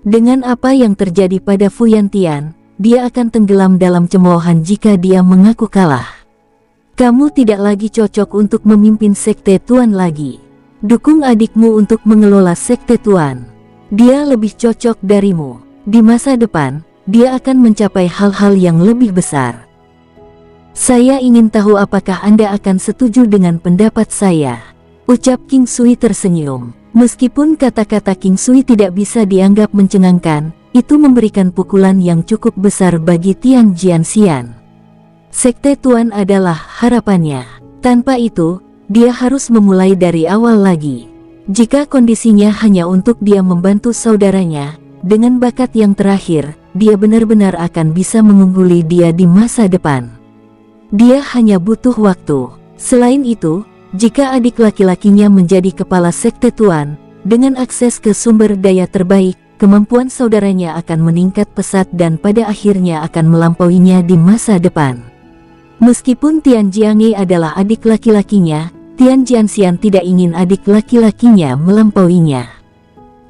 Dengan apa yang terjadi pada Fu Yantian, dia akan tenggelam dalam cemoohan jika dia mengaku kalah. Kamu tidak lagi cocok untuk memimpin Sekte Tuan lagi. Dukung adikmu untuk mengelola Sekte Tuan. Dia lebih cocok darimu. Di masa depan, dia akan mencapai hal-hal yang lebih besar. Saya ingin tahu apakah Anda akan setuju dengan pendapat saya. Ucap King Sui tersenyum. Meskipun kata-kata King Sui tidak bisa dianggap mencengangkan, itu memberikan pukulan yang cukup besar bagi Tian Jianxian. Sekte Tuan adalah harapannya. Tanpa itu, dia harus memulai dari awal lagi. Jika kondisinya hanya untuk dia membantu saudaranya, dengan bakat yang terakhir, dia benar-benar akan bisa mengungguli dia di masa depan. Dia hanya butuh waktu. Selain itu, jika adik laki-lakinya menjadi kepala Sekte Tuan, dengan akses ke sumber daya terbaik, kemampuan saudaranya akan meningkat pesat dan pada akhirnya akan melampauinya di masa depan. Meskipun Tian Jiange adalah adik laki-lakinya, Tian Jianxian tidak ingin adik laki-lakinya melampauinya.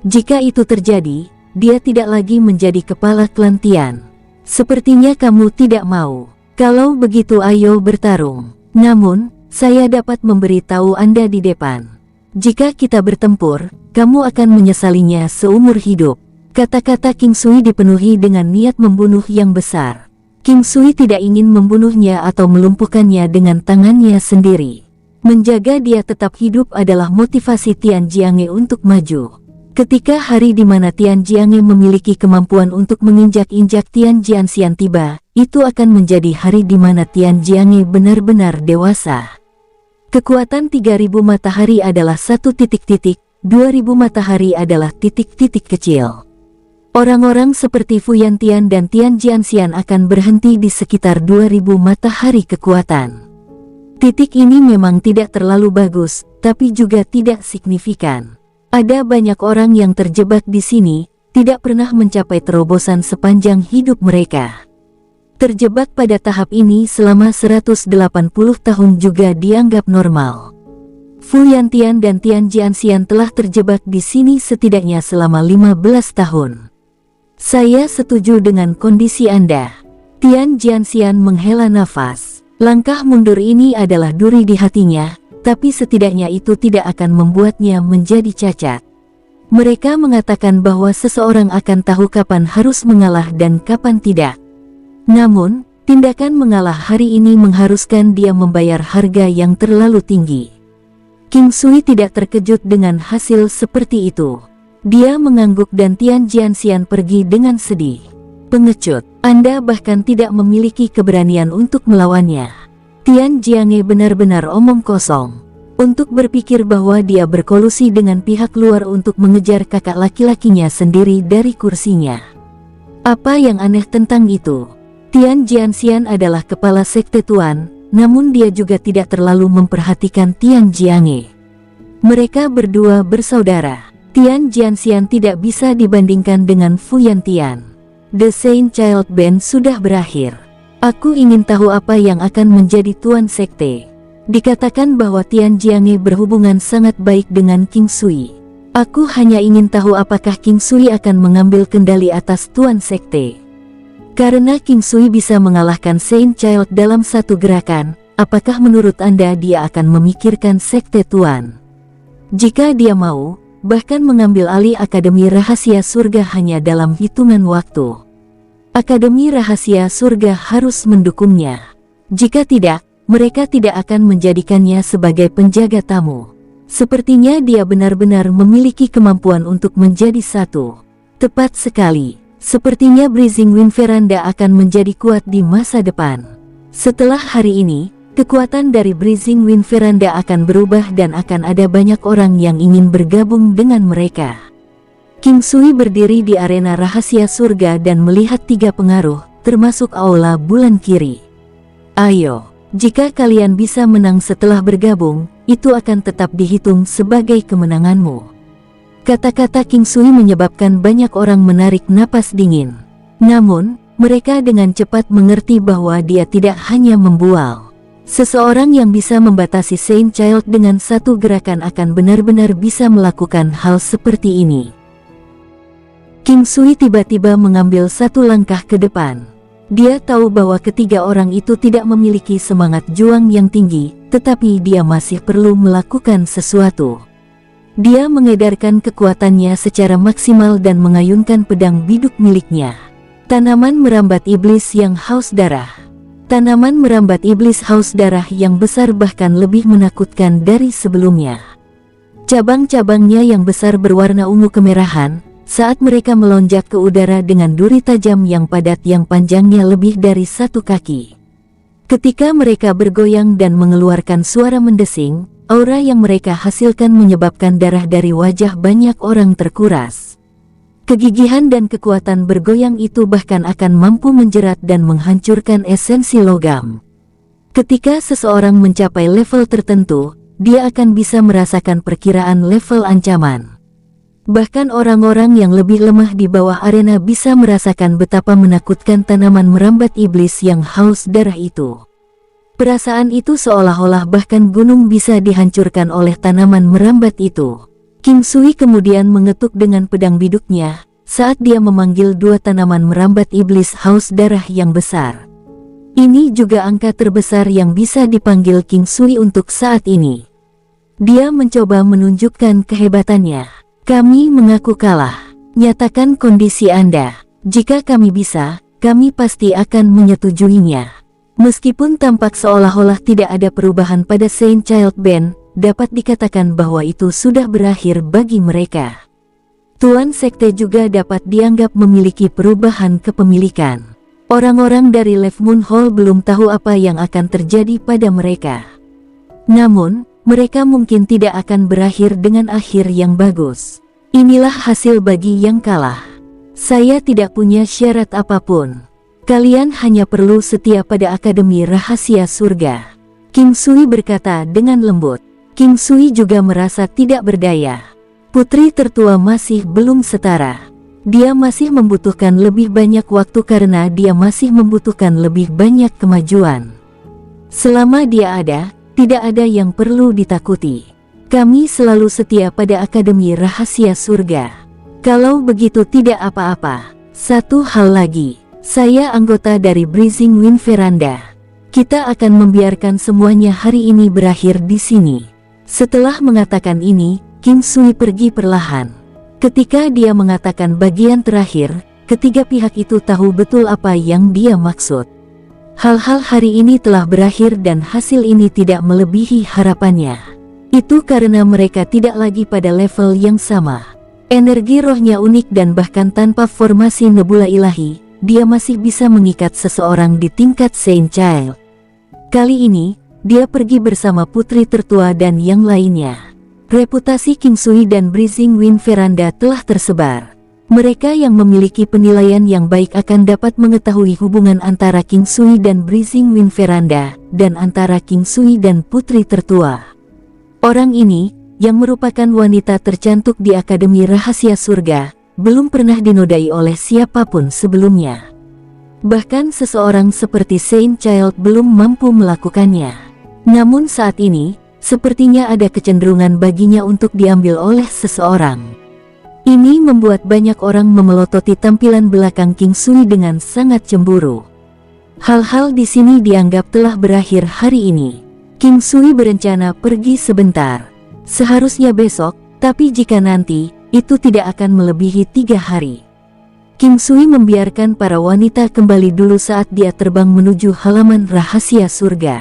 Jika itu terjadi, dia tidak lagi menjadi kepala klan Tian. Sepertinya kamu tidak mau. Kalau begitu ayo bertarung. Namun, saya dapat memberitahu Anda di depan. Jika kita bertempur, kamu akan menyesalinya seumur hidup. Kata-kata King Sui dipenuhi dengan niat membunuh yang besar. King Sui tidak ingin membunuhnya atau melumpuhkannya dengan tangannya sendiri. Menjaga dia tetap hidup adalah motivasi Tian Jiange untuk maju. Ketika hari di mana Tian Jiange memiliki kemampuan untuk menginjak-injak Tian Jianxian tiba, itu akan menjadi hari di mana Tian Jiange benar-benar dewasa. Kekuatan 3000 matahari adalah satu titik-titik, 2000 matahari adalah titik-titik kecil. Orang-orang seperti Fu Yantian dan Tian Jianxian akan berhenti di sekitar 2000 matahari kekuatan. Titik ini memang tidak terlalu bagus, tapi juga tidak signifikan. Ada banyak orang yang terjebak di sini, tidak pernah mencapai terobosan sepanjang hidup mereka. Terjebak pada tahap ini selama 180 tahun juga dianggap normal. Fu Yantian dan Tian Jianxian telah terjebak di sini setidaknya selama 15 tahun. Saya setuju dengan kondisi Anda. Tian Jianxian menghela nafas. Langkah mundur ini adalah duri di hatinya, tapi setidaknya itu tidak akan membuatnya menjadi cacat. Mereka mengatakan bahwa seseorang akan tahu kapan harus mengalah dan kapan tidak. Namun, tindakan mengalah hari ini mengharuskan dia membayar harga yang terlalu tinggi. King Sui tidak terkejut dengan hasil seperti itu. Dia mengangguk dan Tian Jianxian pergi dengan sedih. Pengecut, Anda bahkan tidak memiliki keberanian untuk melawannya. Tian Jiange benar-benar omong kosong. untuk berpikir bahwa dia berkolusi dengan pihak luar untuk mengejar kakak laki-lakinya sendiri dari kursinya. Apa yang aneh tentang itu? Tian Jianxian adalah kepala sekte Tuan, namun dia juga tidak terlalu memperhatikan Tian Jiange. Mereka berdua bersaudara. Tian Jianxian tidak bisa dibandingkan dengan Fu Yantian. The Saint Child Band sudah berakhir. Aku ingin tahu apa yang akan menjadi Tuan Sekte. Dikatakan bahwa Tian Jiange berhubungan sangat baik dengan King Sui. Aku hanya ingin tahu apakah King Sui akan mengambil kendali atas Tuan Sekte. Karena King Sui bisa mengalahkan Saint Child dalam satu gerakan, apakah menurut Anda dia akan memikirkan Sekte Tuan? Jika dia mau, bahkan mengambil alih Akademi Rahasia Surga hanya dalam hitungan waktu. Akademi Rahasia Surga harus mendukungnya. Jika tidak, mereka tidak akan menjadikannya sebagai penjaga tamu. Sepertinya dia benar-benar memiliki kemampuan untuk menjadi satu. Tepat sekali, sepertinya Blazing Wind Veranda akan menjadi kuat di masa depan. Setelah hari ini, kekuatan dari Blazing Wind Veranda akan berubah dan akan ada banyak orang yang ingin bergabung dengan mereka. King Sui berdiri di arena rahasia surga dan melihat 3 pengaruh, termasuk aula bulan kiri. Ayo, jika kalian bisa menang setelah bergabung, itu akan tetap dihitung sebagai kemenanganmu. Kata-kata King Sui menyebabkan banyak orang menarik napas dingin. Namun, mereka dengan cepat mengerti bahwa dia tidak hanya membual. Seseorang yang bisa membatasi Saint Child dengan satu gerakan akan benar-benar bisa melakukan hal seperti ini. King Sui tiba-tiba mengambil satu langkah ke depan. Dia tahu bahwa ketiga orang itu tidak memiliki semangat juang yang tinggi, tetapi dia masih perlu melakukan sesuatu. Dia mengedarkan kekuatannya secara maksimal dan mengayunkan pedang biduk miliknya. Tanaman merambat iblis yang haus darah. Tanaman merambat iblis haus darah yang besar bahkan lebih menakutkan dari sebelumnya. Cabang-cabangnya yang besar berwarna ungu kemerahan, saat mereka melonjak ke udara dengan duri tajam yang padat yang panjangnya lebih dari 1 kaki. Ketika mereka bergoyang dan mengeluarkan suara mendesing, aura yang mereka hasilkan menyebabkan darah dari wajah banyak orang terkuras. Kegigihan dan kekuatan bergoyang itu bahkan akan mampu menjerat dan menghancurkan esensi logam. Ketika seseorang mencapai level tertentu, dia akan bisa merasakan perkiraan level ancaman. Bahkan orang-orang yang lebih lemah di bawah arena bisa merasakan betapa menakutkan tanaman merambat iblis yang haus darah itu. Perasaan itu seolah-olah bahkan gunung bisa dihancurkan oleh tanaman merambat itu. King Sui kemudian mengetuk dengan pedang biduknya, saat dia memanggil 2 tanaman merambat iblis haus darah yang besar. Ini juga angka terbesar yang bisa dipanggil King Sui untuk saat ini. Dia mencoba menunjukkan kehebatannya. Kami mengaku kalah. Nyatakan kondisi Anda. Jika kami bisa, kami pasti akan menyetujuinya. Meskipun tampak seolah-olah tidak ada perubahan pada Saint Child Band, dapat dikatakan bahwa itu sudah berakhir bagi mereka. Tuan Sekte juga dapat dianggap memiliki perubahan kepemilikan. Orang-orang dari Left Moon Hall belum tahu apa yang akan terjadi pada mereka. Namun, mereka mungkin tidak akan berakhir dengan akhir yang bagus. Inilah hasil bagi yang kalah. Saya tidak punya syarat apapun. Kalian hanya perlu setia pada Akademi Rahasia Surga. King Sui berkata dengan lembut. King Sui juga merasa tidak berdaya. Putri tertua masih belum setara. Dia masih membutuhkan lebih banyak waktu karena dia masih membutuhkan lebih banyak kemajuan. Selama dia ada, tidak ada yang perlu ditakuti. Kami selalu setia pada Akademi Rahasia Surga. Kalau begitu tidak apa-apa. Satu hal lagi, saya anggota dari Blazing Wind Veranda. Kita akan membiarkan semuanya hari ini berakhir di sini. Setelah mengatakan ini, King Sui pergi perlahan. Ketika dia mengatakan bagian terakhir, ketiga pihak itu tahu betul apa yang dia maksud. Hal-hal hari ini telah berakhir dan hasil ini tidak melebihi harapannya. Itu karena mereka tidak lagi pada level yang sama. Energi rohnya unik dan bahkan tanpa formasi nebula ilahi, dia masih bisa mengikat seseorang di tingkat Saint Child. Kali ini, dia pergi bersama putri tertua dan yang lainnya. Reputasi King Sui dan Blazing Wind Veranda telah tersebar. Mereka yang memiliki penilaian yang baik akan dapat mengetahui hubungan antara King Sui dan Blazing Wind Veranda, dan antara King Sui dan putri tertua. Orang ini, yang merupakan wanita tercantik di Akademi Rahasia Surga, belum pernah dinodai oleh siapapun sebelumnya. Bahkan seseorang seperti Saint Child belum mampu melakukannya. Namun saat ini, sepertinya ada kecenderungan baginya untuk diambil oleh seseorang. Ini membuat banyak orang memelototi tampilan belakang King Sui dengan sangat cemburu. Hal-hal di sini dianggap telah berakhir hari ini. King Sui berencana pergi sebentar. Seharusnya besok, tapi jika nanti, itu tidak akan melebihi 3 hari. King Sui membiarkan para wanita kembali dulu saat dia terbang menuju halaman rahasia surga.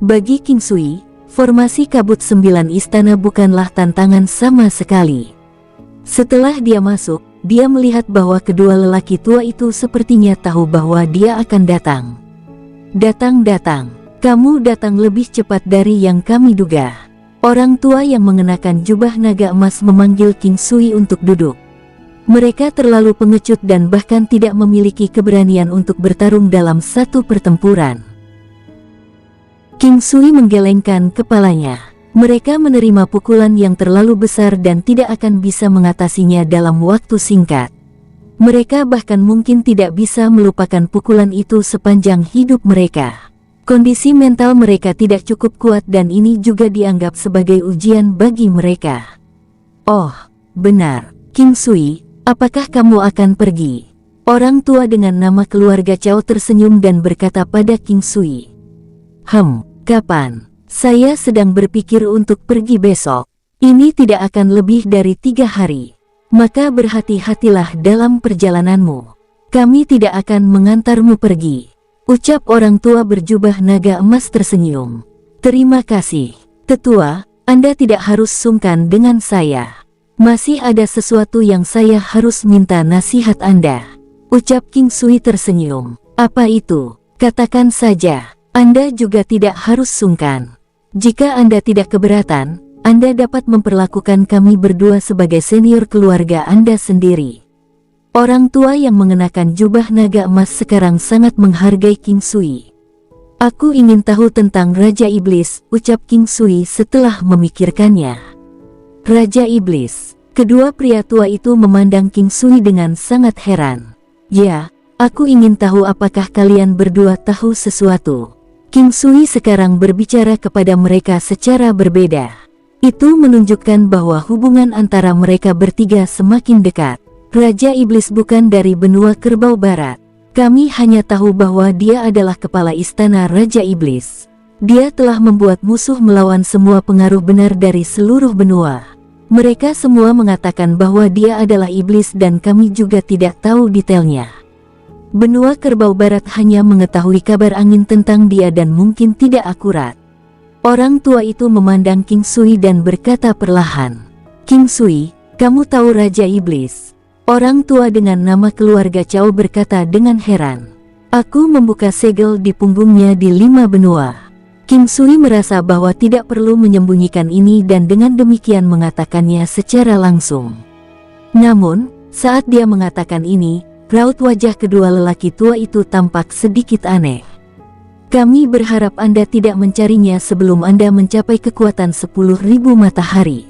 Bagi King Sui, formasi kabut 9 istana bukanlah tantangan sama sekali. Setelah dia masuk, dia melihat bahwa kedua lelaki tua itu sepertinya tahu bahwa dia akan datang. Datang, kamu datang lebih cepat dari yang kami duga. Orang tua yang mengenakan jubah naga emas memanggil King Sui untuk duduk. Mereka terlalu pengecut dan bahkan tidak memiliki keberanian untuk bertarung dalam satu pertempuran. King Sui menggelengkan kepalanya. Mereka menerima pukulan yang terlalu besar dan tidak akan bisa mengatasinya dalam waktu singkat. Mereka bahkan mungkin tidak bisa melupakan pukulan itu sepanjang hidup mereka. Kondisi mental mereka tidak cukup kuat dan ini juga dianggap sebagai ujian bagi mereka. Oh, benar, King Sui, apakah kamu akan pergi? Orang tua dengan nama keluarga Cao tersenyum dan berkata pada King Sui. Kapan? Saya sedang berpikir untuk pergi besok. Ini tidak akan lebih dari 3 hari. Maka berhati-hatilah dalam perjalananmu. Kami tidak akan mengantarmu pergi. Ucap orang tua berjubah naga emas tersenyum. Terima kasih, tetua, Anda tidak harus sungkan dengan saya. Masih ada sesuatu yang saya harus minta nasihat Anda. Ucap King Sui tersenyum. Apa itu? Katakan saja. Anda juga tidak harus sungkan. Jika Anda tidak keberatan, Anda dapat memperlakukan kami berdua sebagai senior keluarga Anda sendiri. Orang tua yang mengenakan jubah naga emas sekarang sangat menghargai King Sui. Aku ingin tahu tentang Raja Iblis, ucap King Sui setelah memikirkannya. Raja Iblis. Kedua pria tua itu memandang King Sui dengan sangat heran. Ya, aku ingin tahu apakah kalian berdua tahu sesuatu. King Sui sekarang berbicara kepada mereka secara berbeda. Itu menunjukkan bahwa hubungan antara mereka bertiga semakin dekat. Raja Iblis bukan dari benua Kerbau Barat. Kami hanya tahu bahwa dia adalah kepala istana Raja Iblis. Dia telah membuat musuh melawan semua pengaruh benar dari seluruh benua. Mereka semua mengatakan bahwa dia adalah iblis dan kami juga tidak tahu detailnya. Benua Kerbau Barat hanya mengetahui kabar angin tentang dia dan mungkin tidak akurat. Orang tua itu memandang King Sui dan berkata perlahan. King Sui, kamu tahu Raja Iblis? Orang tua dengan nama keluarga Cao berkata dengan heran. Aku membuka segel di punggungnya di 5 benua. King Sui merasa bahwa tidak perlu menyembunyikan ini dan dengan demikian mengatakannya secara langsung. Namun, saat dia mengatakan ini, raut wajah kedua lelaki tua itu tampak sedikit aneh. Kami berharap Anda tidak mencarinya sebelum Anda mencapai kekuatan 10.000 matahari.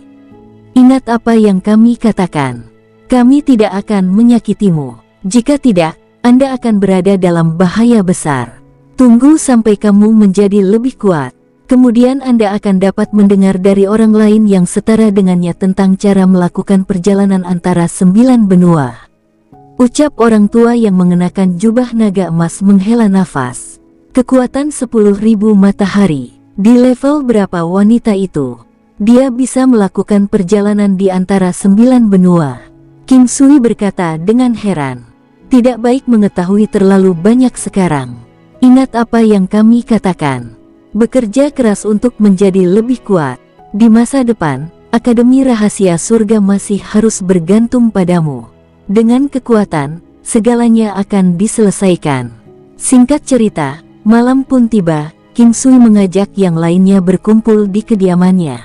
Ingat apa yang kami katakan. Kami tidak akan menyakitimu. Jika tidak, Anda akan berada dalam bahaya besar. Tunggu sampai kamu menjadi lebih kuat. Kemudian Anda akan dapat mendengar dari orang lain yang setara dengannya tentang cara melakukan perjalanan antara 9 benua. Ucap orang tua yang mengenakan jubah naga emas menghela nafas. Kekuatan 10.000 matahari. Di level berapa wanita itu? Dia bisa melakukan perjalanan di antara 9 benua. King Sui berkata dengan heran. Tidak baik mengetahui terlalu banyak sekarang. Ingat apa yang kami katakan. Bekerja keras untuk menjadi lebih kuat. Di masa depan, Akademi Rahasia Surga masih harus bergantung padamu. Dengan kekuatan, segalanya akan diselesaikan. Singkat cerita, malam pun tiba. King Sui mengajak yang lainnya berkumpul di kediamannya.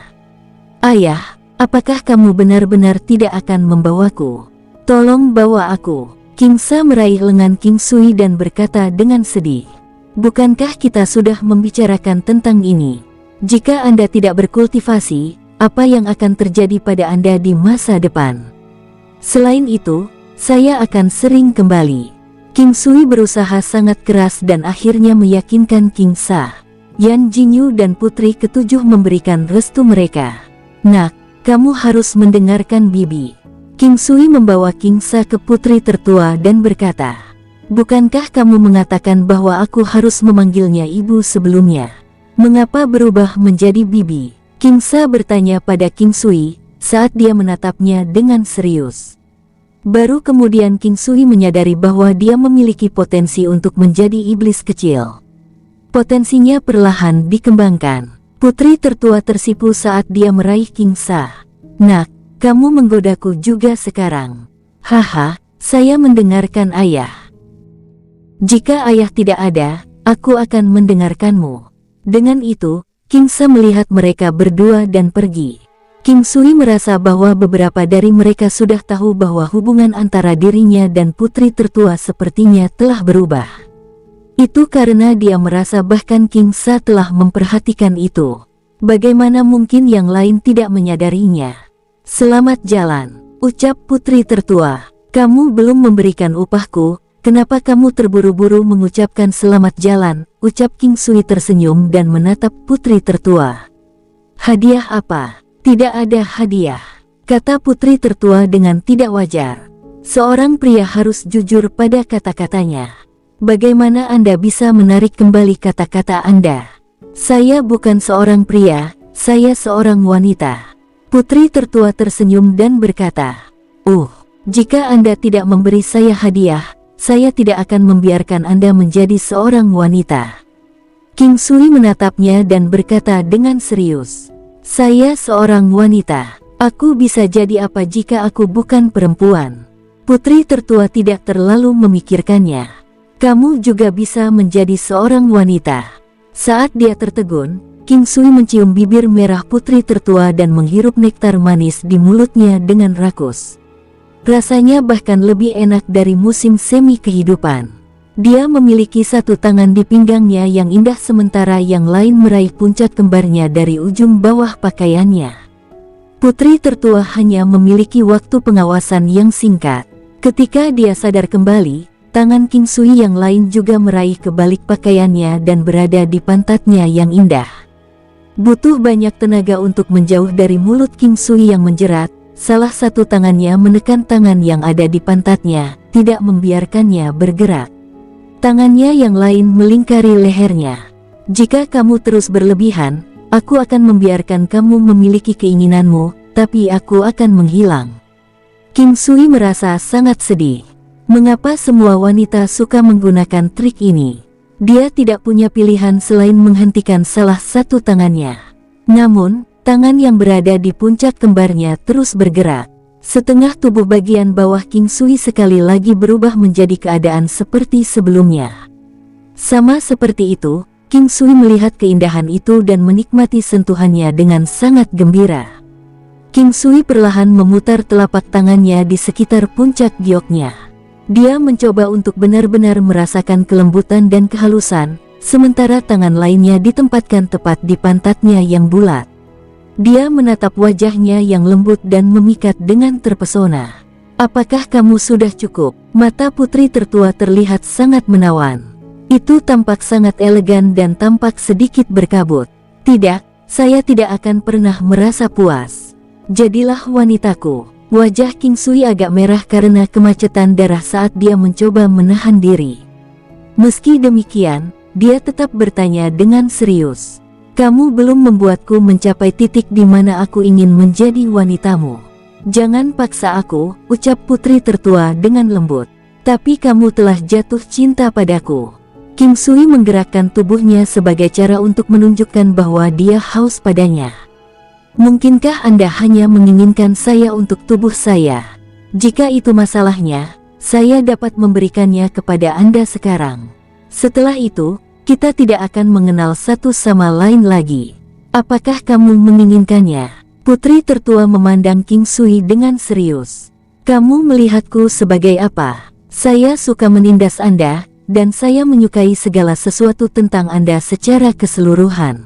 "Ayah, apakah kamu benar-benar tidak akan membawaku? Tolong bawa aku." King Sa meraih lengan King Sui dan berkata dengan sedih, "Bukankah kita sudah membicarakan tentang ini? Jika Anda tidak berkultivasi, apa yang akan terjadi pada Anda di masa depan? Selain itu, saya akan sering kembali." King Sui berusaha sangat keras dan akhirnya meyakinkan King Sa, Yan Jinyu dan putri ketujuh memberikan restu mereka. "Nak, kamu harus mendengarkan Bibi." King Sui membawa King Sa ke putri tertua dan berkata, "Bukankah kamu mengatakan bahwa aku harus memanggilnya ibu sebelumnya? Mengapa berubah menjadi Bibi?" King Sa bertanya pada King Sui saat dia menatapnya dengan serius. Baru kemudian King Sui menyadari bahwa dia memiliki potensi untuk menjadi iblis kecil. Potensinya perlahan dikembangkan. Putri tertua tersipu saat dia meraih King Sa. "Nak, kamu menggodaku juga sekarang." "Haha, saya mendengarkan ayah. Jika ayah tidak ada, aku akan mendengarkanmu." Dengan itu, King Sa melihat mereka berdua dan pergi. King Sui merasa bahwa beberapa dari mereka sudah tahu bahwa hubungan antara dirinya dan putri tertua sepertinya telah berubah. Itu karena dia merasa bahkan King Sa telah memperhatikan itu. Bagaimana mungkin yang lain tidak menyadarinya? "Selamat jalan," ucap putri tertua. "Kamu belum memberikan upahku, kenapa kamu terburu-buru mengucapkan selamat jalan?" ucap King Sui tersenyum dan menatap putri tertua. "Hadiah apa?" "Tidak ada hadiah," kata putri tertua dengan tidak wajar. "Seorang pria harus jujur pada kata-katanya. Bagaimana Anda bisa menarik kembali kata-kata Anda?" "Saya bukan seorang pria, saya seorang wanita." Putri tertua tersenyum dan berkata, Jika Anda tidak memberi saya hadiah, saya tidak akan membiarkan Anda menjadi seorang wanita." King Sui menatapnya dan berkata dengan serius, "Saya seorang wanita. Aku bisa jadi apa jika aku bukan perempuan?" Putri tertua tidak terlalu memikirkannya. "Kamu juga bisa menjadi seorang wanita." Saat dia tertegun, King Sui mencium bibir merah putri tertua dan menghirup nektar manis di mulutnya dengan rakus. Rasanya bahkan lebih enak dari musim semi kehidupan. Dia memiliki satu tangan di pinggangnya yang indah sementara yang lain meraih puncak kembarnya dari ujung bawah pakaiannya. Putri tertua hanya memiliki waktu pengawasan yang singkat. Ketika dia sadar kembali, tangan King Sui yang lain juga meraih kebalik pakaiannya dan berada di pantatnya yang indah. Butuh banyak tenaga untuk menjauh dari mulut King Sui yang menjerat. Salah satu tangannya menekan tangan yang ada di pantatnya, tidak membiarkannya bergerak. Tangannya yang lain melingkari lehernya. "Jika kamu terus berlebihan, aku akan membiarkan kamu memiliki keinginanmu, tapi aku akan menghilang." King Sui merasa sangat sedih. Mengapa semua wanita suka menggunakan trik ini? Dia tidak punya pilihan selain menghentikan salah satu tangannya. Namun, tangan yang berada di puncak kembarnya terus bergerak. Setengah tubuh bagian bawah King Sui sekali lagi berubah menjadi keadaan seperti sebelumnya. Sama seperti itu, King Sui melihat keindahan itu dan menikmati sentuhannya dengan sangat gembira. King Sui perlahan memutar telapak tangannya di sekitar puncak gioknya. Dia mencoba untuk benar-benar merasakan kelembutan dan kehalusan, sementara tangan lainnya ditempatkan tepat di pantatnya yang bulat. Dia menatap wajahnya yang lembut dan memikat dengan terpesona. "Apakah kamu sudah cukup?" Mata putri tertua terlihat sangat menawan. Itu tampak sangat elegan dan tampak sedikit berkabut. "Tidak, saya tidak akan pernah merasa puas. Jadilah wanitaku." Wajah King Sui agak merah karena kemacetan darah saat dia mencoba menahan diri. Meski demikian, dia tetap bertanya dengan serius, "Kamu belum membuatku mencapai titik di mana aku ingin menjadi wanitamu. Jangan paksa aku," ucap putri tertua dengan lembut. "Tapi kamu telah jatuh cinta padaku." King Sui menggerakkan tubuhnya sebagai cara untuk menunjukkan bahwa dia haus padanya. "Mungkinkah Anda hanya menginginkan saya untuk tubuh saya? Jika itu masalahnya, saya dapat memberikannya kepada Anda sekarang." Setelah itu, Kita tidak akan mengenal satu sama lain lagi. Apakah kamu menginginkannya? Putri tertua memandang King Sui dengan serius. Kamu melihatku sebagai apa? Saya suka menindas Anda, dan saya menyukai segala sesuatu tentang Anda secara keseluruhan.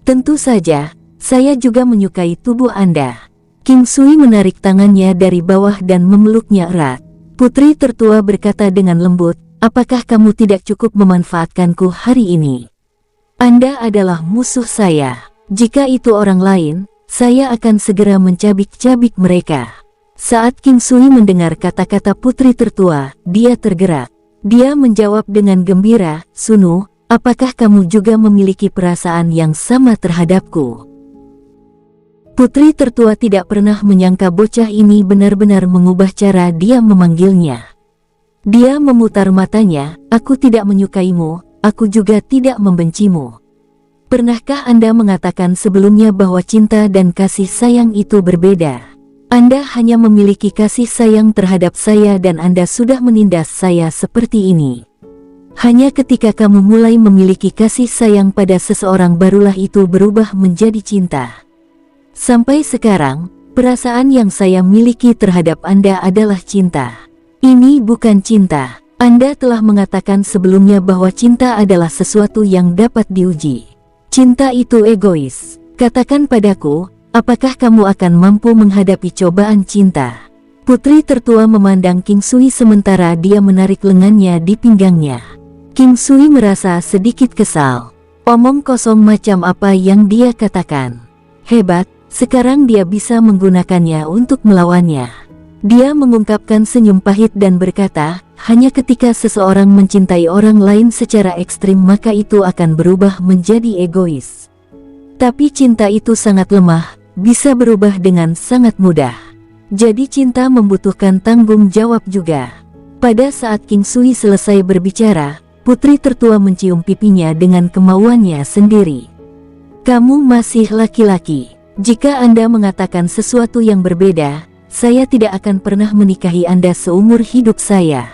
Tentu saja, saya juga menyukai tubuh Anda. King Sui menarik tangannya dari bawah dan memeluknya erat. Putri tertua berkata dengan lembut, apakah kamu tidak cukup memanfaatkanku hari ini? Anda adalah musuh saya. Jika itu orang lain, saya akan segera mencabik-cabik mereka. Saat King Sui mendengar kata-kata putri tertua, dia tergerak. Dia menjawab dengan gembira, Sunu, apakah kamu juga memiliki perasaan yang sama terhadapku? Putri tertua tidak pernah menyangka bocah ini benar-benar mengubah cara dia memanggilnya. Dia memutar matanya, aku tidak menyukaimu, aku juga tidak membencimu. Pernahkah Anda mengatakan sebelumnya bahwa cinta dan kasih sayang itu berbeda? Anda hanya memiliki kasih sayang terhadap saya dan Anda sudah menindas saya seperti ini. Hanya ketika kamu mulai memiliki kasih sayang pada seseorang barulah itu berubah menjadi cinta. Sampai sekarang, perasaan yang saya miliki terhadap Anda adalah cinta. Ini bukan cinta. Anda telah mengatakan sebelumnya bahwa cinta adalah sesuatu yang dapat diuji. Cinta itu egois. Katakan padaku, apakah kamu akan mampu menghadapi cobaan cinta? Putri tertua memandang King Sui sementara dia menarik lengannya di pinggangnya. King Sui merasa sedikit kesal. Omong kosong macam apa yang dia katakan. Hebat. Sekarang dia bisa menggunakannya untuk melawannya. Dia mengungkapkan senyum pahit dan berkata, hanya ketika seseorang mencintai orang lain secara ekstrim maka itu akan berubah menjadi egois. Tapi cinta itu sangat lemah, bisa berubah dengan sangat mudah. Jadi cinta membutuhkan tanggung jawab juga. Pada saat King Sui selesai berbicara, putri tertua mencium pipinya dengan kemauannya sendiri. Kamu masih laki-laki. Jika Anda mengatakan sesuatu yang berbeda, saya tidak akan pernah menikahi Anda seumur hidup saya.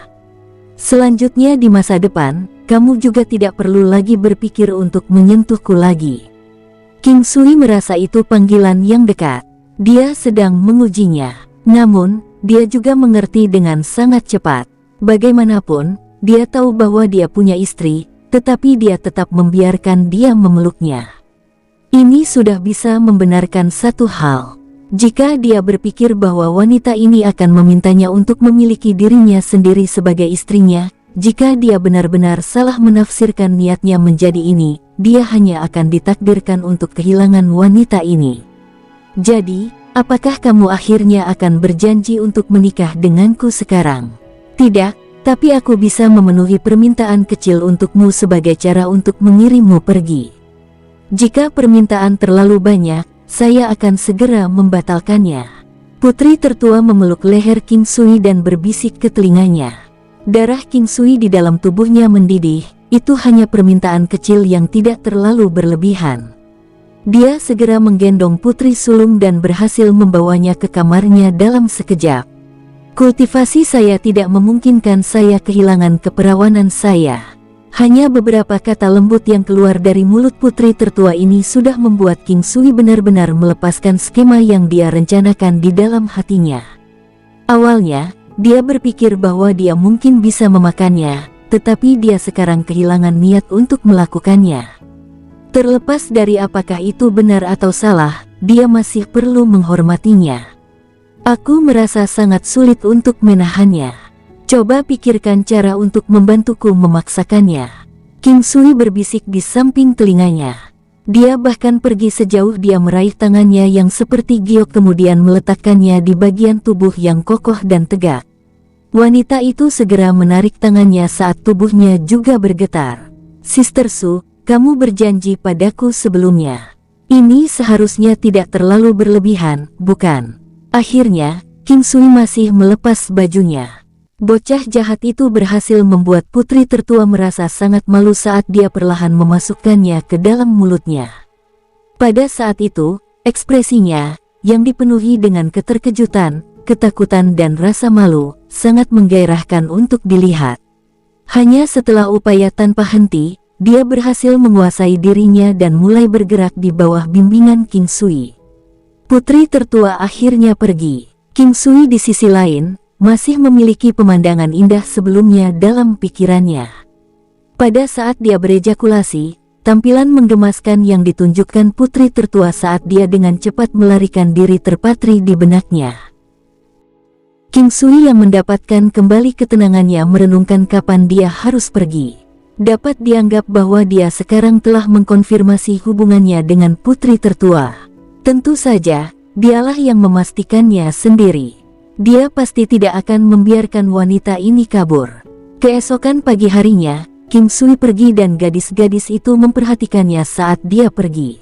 Selanjutnya di masa depan, kamu juga tidak perlu lagi berpikir untuk menyentuhku lagi. King Sui merasa itu panggilan yang dekat. Dia sedang mengujinya. Namun, dia juga mengerti dengan sangat cepat. Bagaimanapun, dia tahu bahwa dia punya istri, tetapi dia tetap membiarkan dia memeluknya. Ini sudah bisa membenarkan satu hal. Jika dia berpikir bahwa wanita ini akan memintanya untuk memiliki dirinya sendiri sebagai istrinya, jika dia benar-benar salah menafsirkan niatnya menjadi ini, dia hanya akan ditakdirkan untuk kehilangan wanita ini. Jadi, apakah kamu akhirnya akan berjanji untuk menikah denganku sekarang? Tidak, tapi aku bisa memenuhi permintaan kecil untukmu sebagai cara untuk mengirimmu pergi. Jika permintaan terlalu banyak, saya akan segera membatalkannya. Putri tertua memeluk leher King Sui dan berbisik ke telinganya. Darah King Sui di dalam tubuhnya mendidih, itu hanya permintaan kecil yang tidak terlalu berlebihan. Dia segera menggendong putri sulung dan berhasil membawanya ke kamarnya dalam sekejap. Kultivasi saya tidak memungkinkan saya kehilangan keperawanan saya. Hanya beberapa kata lembut yang keluar dari mulut putri tertua ini sudah membuat King Sui benar-benar melepaskan skema yang dia rencanakan di dalam hatinya. Awalnya, dia berpikir bahwa dia mungkin bisa memakannya, tetapi dia sekarang kehilangan niat untuk melakukannya. Terlepas dari apakah itu benar atau salah, dia masih perlu menghormatinya. Aku merasa sangat sulit untuk menahannya. Coba pikirkan cara untuk membantuku memaksakannya. King Sui berbisik di samping telinganya. Dia bahkan pergi sejauh dia meraih tangannya yang seperti giok kemudian meletakkannya di bagian tubuh yang kokoh dan tegak. Wanita itu segera menarik tangannya saat tubuhnya juga bergetar. Sister Su, kamu berjanji padaku sebelumnya. Ini seharusnya tidak terlalu berlebihan, bukan? Akhirnya, King Sui masih melepas bajunya. Bocah jahat itu berhasil membuat putri tertua merasa sangat malu saat dia perlahan memasukkannya ke dalam mulutnya. Pada saat itu, ekspresinya, yang dipenuhi dengan keterkejutan, ketakutan dan rasa malu, sangat menggairahkan untuk dilihat. Hanya setelah upaya tanpa henti, dia berhasil menguasai dirinya dan mulai bergerak di bawah bimbingan King Sui. Putri tertua akhirnya pergi. King Sui di sisi lain, masih memiliki pemandangan indah sebelumnya dalam pikirannya. Pada saat dia berejakulasi, tampilan menggemaskan yang ditunjukkan putri tertua saat dia dengan cepat melarikan diri terpatri di benaknya. King Sui yang mendapatkan kembali ketenangannya merenungkan kapan dia harus pergi. Dapat dianggap bahwa dia sekarang telah mengkonfirmasi hubungannya dengan putri tertua. Tentu saja, dialah yang memastikannya sendiri. Dia pasti tidak akan membiarkan wanita ini kabur. Keesokan pagi harinya, King Sui pergi dan gadis-gadis itu memperhatikannya saat dia pergi.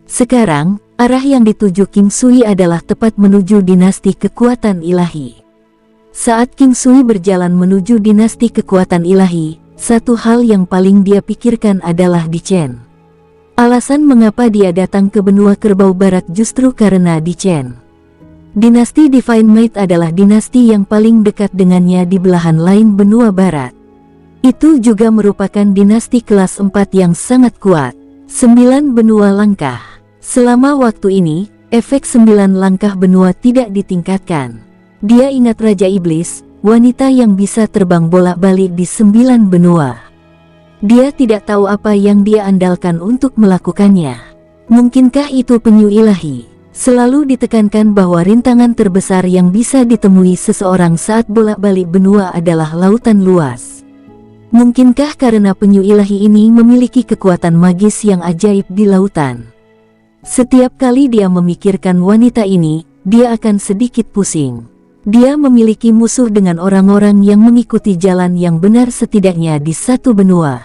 Sekarang, arah yang dituju King Sui adalah tepat menuju dinasti kekuatan ilahi. Saat King Sui berjalan menuju dinasti kekuatan ilahi, satu hal yang paling dia pikirkan adalah Di Chen. Alasan mengapa dia datang ke benua kerbau barat justru karena Di Chen. Dinasti Divine Might adalah dinasti yang paling dekat dengannya di belahan lain benua barat. Itu juga merupakan dinasti kelas 4 yang sangat kuat. 9 benua langkah. Selama waktu ini, efek 9 langkah benua tidak ditingkatkan. Dia ingat Raja Iblis, wanita yang bisa terbang bolak-balik di 9 benua. Dia tidak tahu apa yang dia andalkan untuk melakukannya. Mungkinkah itu penyu ilahi? Selalu ditekankan bahwa rintangan terbesar yang bisa ditemui seseorang saat bolak-balik benua adalah lautan luas. Mungkinkah karena penyu ilahi ini memiliki kekuatan magis yang ajaib di lautan? Setiap kali dia memikirkan wanita ini, dia akan sedikit pusing. Dia memiliki musuh dengan orang-orang yang mengikuti jalan yang benar setidaknya di satu benua.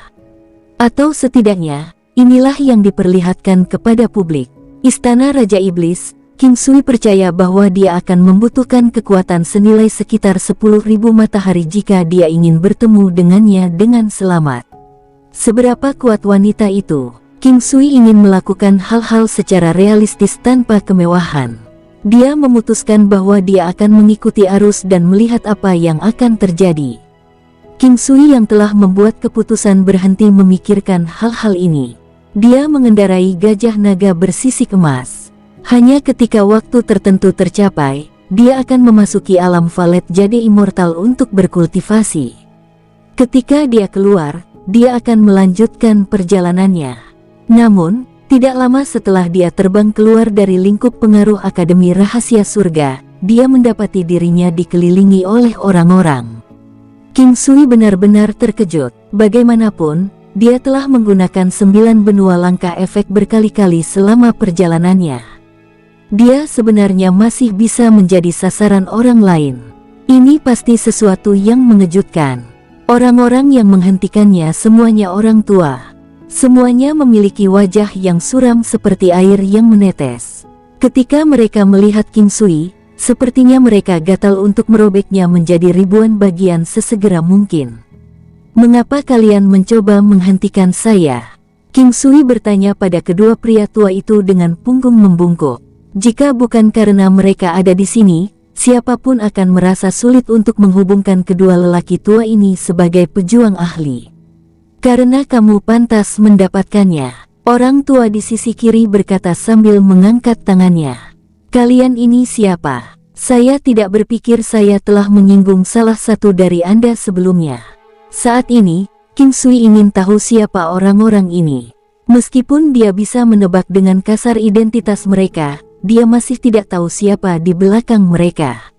Atau setidaknya, inilah yang diperlihatkan kepada publik. Istana Raja Iblis, King Sui percaya bahwa dia akan membutuhkan kekuatan senilai sekitar 10.000 matahari jika dia ingin bertemu dengannya dengan selamat. Seberapa kuat wanita itu? King Sui ingin melakukan hal-hal secara realistis tanpa kemewahan. Dia memutuskan bahwa dia akan mengikuti arus dan melihat apa yang akan terjadi. King Sui yang telah membuat keputusan berhenti memikirkan hal-hal ini. Dia mengendarai gajah naga bersisik emas. Hanya ketika waktu tertentu tercapai, dia akan memasuki alam Valet Jade Immortal untuk berkultivasi. Ketika dia keluar, dia akan melanjutkan perjalanannya. Namun, tidak lama setelah dia terbang keluar dari lingkup pengaruh Akademi Rahasia Surga, dia mendapati dirinya dikelilingi oleh orang-orang. King Sui benar-benar terkejut. Bagaimanapun, dia telah menggunakan 9 benua langkah efek berkali-kali selama perjalanannya. Dia sebenarnya masih bisa menjadi sasaran orang lain. Ini pasti sesuatu yang mengejutkan. Orang-orang yang menghentikannya semuanya orang tua. Semuanya memiliki wajah yang suram seperti air yang menetes. Ketika mereka melihat King Sui, sepertinya mereka gatal untuk merobeknya menjadi ribuan bagian sesegera mungkin. "Mengapa kalian mencoba menghentikan saya?" King Sui bertanya pada kedua pria tua itu dengan punggung membungkuk. Jika bukan karena mereka ada di sini, siapapun akan merasa sulit untuk menghubungkan kedua lelaki tua ini sebagai pejuang ahli. "Karena kamu pantas mendapatkannya," orang tua di sisi kiri berkata sambil mengangkat tangannya. "Kalian ini siapa? Saya tidak berpikir saya telah menyinggung salah satu dari Anda sebelumnya." Saat ini, King Sui ingin tahu siapa orang-orang ini. Meskipun dia bisa menebak dengan kasar identitas mereka, dia masih tidak tahu siapa di belakang mereka.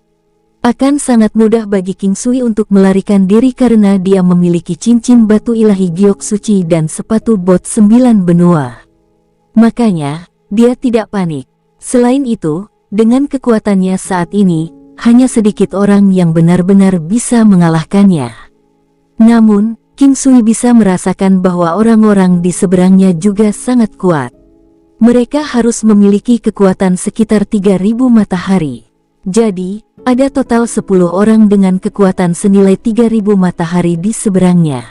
Akan sangat mudah bagi King Sui untuk melarikan diri karena dia memiliki cincin batu ilahi giok suci dan sepatu bot 9 benua. Makanya, dia tidak panik. Selain itu, dengan kekuatannya saat ini, hanya sedikit orang yang benar-benar bisa mengalahkannya. Namun, King Sui bisa merasakan bahwa orang-orang di seberangnya juga sangat kuat. Mereka harus memiliki kekuatan sekitar 3.000 matahari. Jadi, ada total 10 orang dengan kekuatan senilai 3.000 matahari di seberangnya.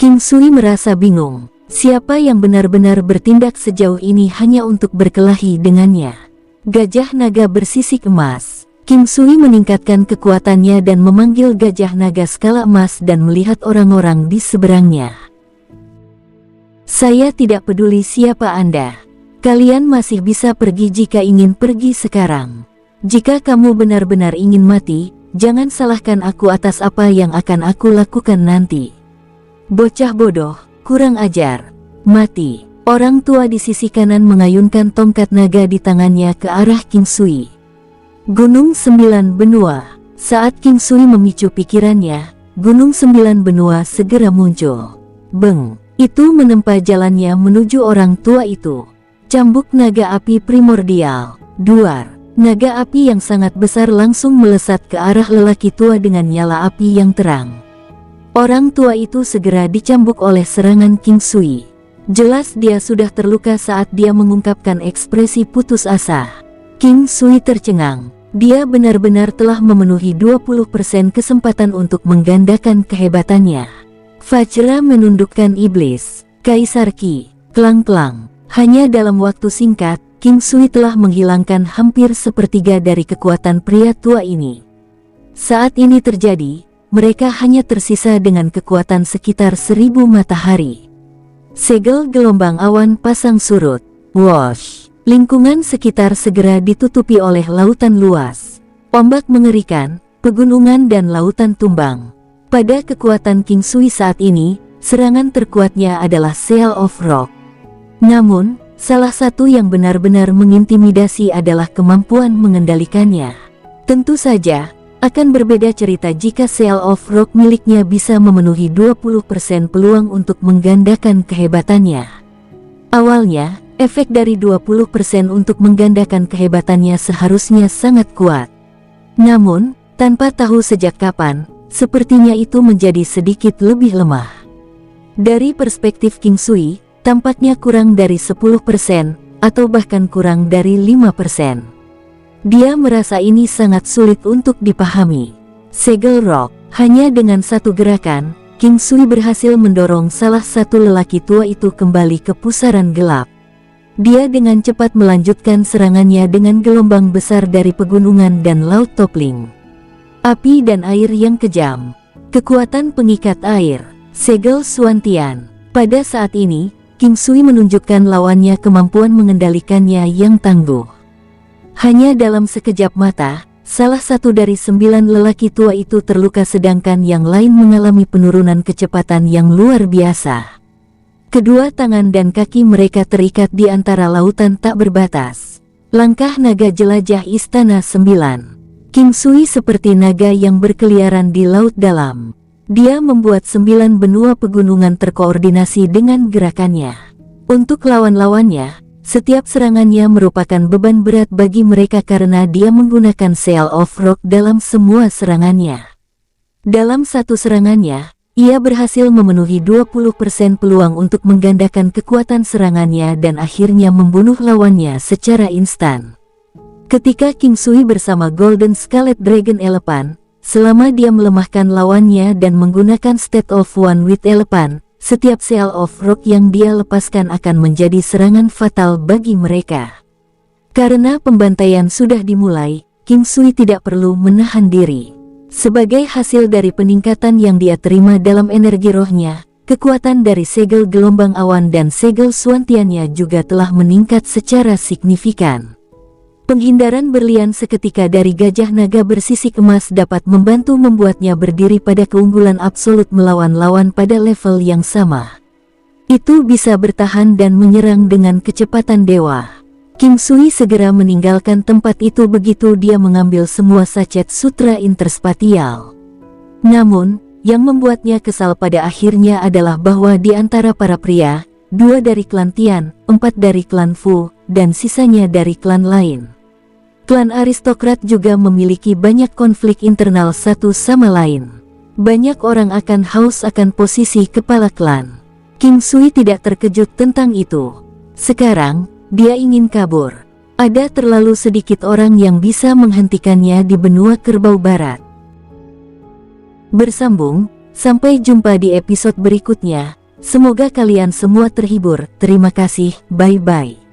King Sui merasa bingung. Siapa yang benar-benar bertindak sejauh ini hanya untuk berkelahi dengannya? Gajah naga bersisik emas. King Sui meningkatkan kekuatannya dan memanggil gajah naga skala emas dan melihat orang-orang di seberangnya. Saya tidak peduli siapa Anda. Kalian masih bisa pergi jika ingin pergi sekarang. Jika kamu benar-benar ingin mati, jangan salahkan aku atas apa yang akan aku lakukan nanti. Bocah bodoh, kurang ajar. Mati. Orang tua di sisi kanan mengayunkan tongkat naga di tangannya ke arah King Sui. Gunung 9 Benua. Saat King Sui memicu pikirannya, Gunung 9 Benua segera muncul. Beng, itu menempa jalannya menuju orang tua itu. Cambuk naga api primordial. Duar. Naga api yang sangat besar langsung melesat ke arah lelaki tua dengan nyala api yang terang. Orang tua itu segera dicambuk oleh serangan King Sui. Jelas dia sudah terluka saat dia mengungkapkan ekspresi putus asa. King Sui tercengang. Dia benar-benar telah memenuhi 20% kesempatan untuk menggandakan kehebatannya. Vajra menundukkan iblis. Kaisar Ki. Klang-klang. Hanya dalam waktu singkat, King Sui telah menghilangkan hampir sepertiga dari kekuatan pria tua ini. Saat ini terjadi, mereka hanya tersisa dengan kekuatan sekitar 1000 matahari. Segel gelombang awan pasang surut. Wosh! Lingkungan sekitar segera ditutupi oleh lautan luas. Ombak mengerikan, pegunungan dan lautan tumbang. Pada kekuatan King Sui saat ini, serangan terkuatnya adalah Seal of Rock. Namun, salah satu yang benar-benar mengintimidasi adalah kemampuan mengendalikannya. Tentu saja, akan berbeda cerita jika Seal of Rock miliknya bisa memenuhi 20% peluang untuk menggandakan kehebatannya. Awalnya, efek dari 20% untuk menggandakan kehebatannya seharusnya sangat kuat. Namun, tanpa tahu sejak kapan, sepertinya itu menjadi sedikit lebih lemah. Dari perspektif King Sui, tampaknya kurang dari 10% atau bahkan kurang dari 5%. Dia merasa ini sangat sulit untuk dipahami. Segel Rock, hanya dengan satu gerakan, King Sui berhasil mendorong salah satu lelaki tua itu kembali ke pusaran gelap. Dia dengan cepat melanjutkan serangannya dengan gelombang besar dari pegunungan dan laut toppling. Api dan air yang kejam. Kekuatan pengikat air. Segel Suantian. Pada saat ini, King Sui menunjukkan lawannya kemampuan mengendalikannya yang tangguh. Hanya dalam sekejap mata, salah satu dari 9 lelaki tua itu terluka sedangkan yang lain mengalami penurunan kecepatan yang luar biasa. Kedua tangan dan kaki mereka terikat di antara lautan tak berbatas. Langkah naga jelajah Istana 9. King Sui seperti naga yang berkeliaran di laut dalam. Dia membuat 9 benua pegunungan terkoordinasi dengan gerakannya. Untuk lawan-lawannya, setiap serangannya merupakan beban berat bagi mereka karena dia menggunakan Seal of Rock dalam semua serangannya. Dalam satu serangannya, ia berhasil memenuhi 20% peluang untuk menggandakan kekuatan serangannya dan akhirnya membunuh lawannya secara instan. Ketika King Sui bersama Golden Scarlet Dragon Elephant, selama dia melemahkan lawannya dan menggunakan State of One with Elephant, setiap Seal of Rock yang dia lepaskan akan menjadi serangan fatal bagi mereka. Karena pembantaian sudah dimulai, King Sui tidak perlu menahan diri. Sebagai hasil dari peningkatan yang dia terima dalam energi rohnya, kekuatan dari segel gelombang awan dan segel suantiannya juga telah meningkat secara signifikan. Penghindaran berlian seketika dari gajah naga bersisik emas dapat membantu membuatnya berdiri pada keunggulan absolut melawan lawan pada level yang sama. Itu bisa bertahan dan menyerang dengan kecepatan dewa. King Sui segera meninggalkan tempat itu begitu dia mengambil semua sachet sutra interspatial. Namun, yang membuatnya kesal pada akhirnya adalah bahwa di antara para pria, 2 dari klan Tian, 4 dari klan Fu, dan sisanya dari klan lain. Klan aristokrat juga memiliki banyak konflik internal satu sama lain. Banyak orang akan haus akan posisi kepala klan. King Sui tidak terkejut tentang itu. Sekarang, dia ingin kabur. Ada terlalu sedikit orang yang bisa menghentikannya di benua Kerbau Barat. Bersambung, sampai jumpa di episode berikutnya. Semoga kalian semua terhibur. Terima kasih, bye-bye.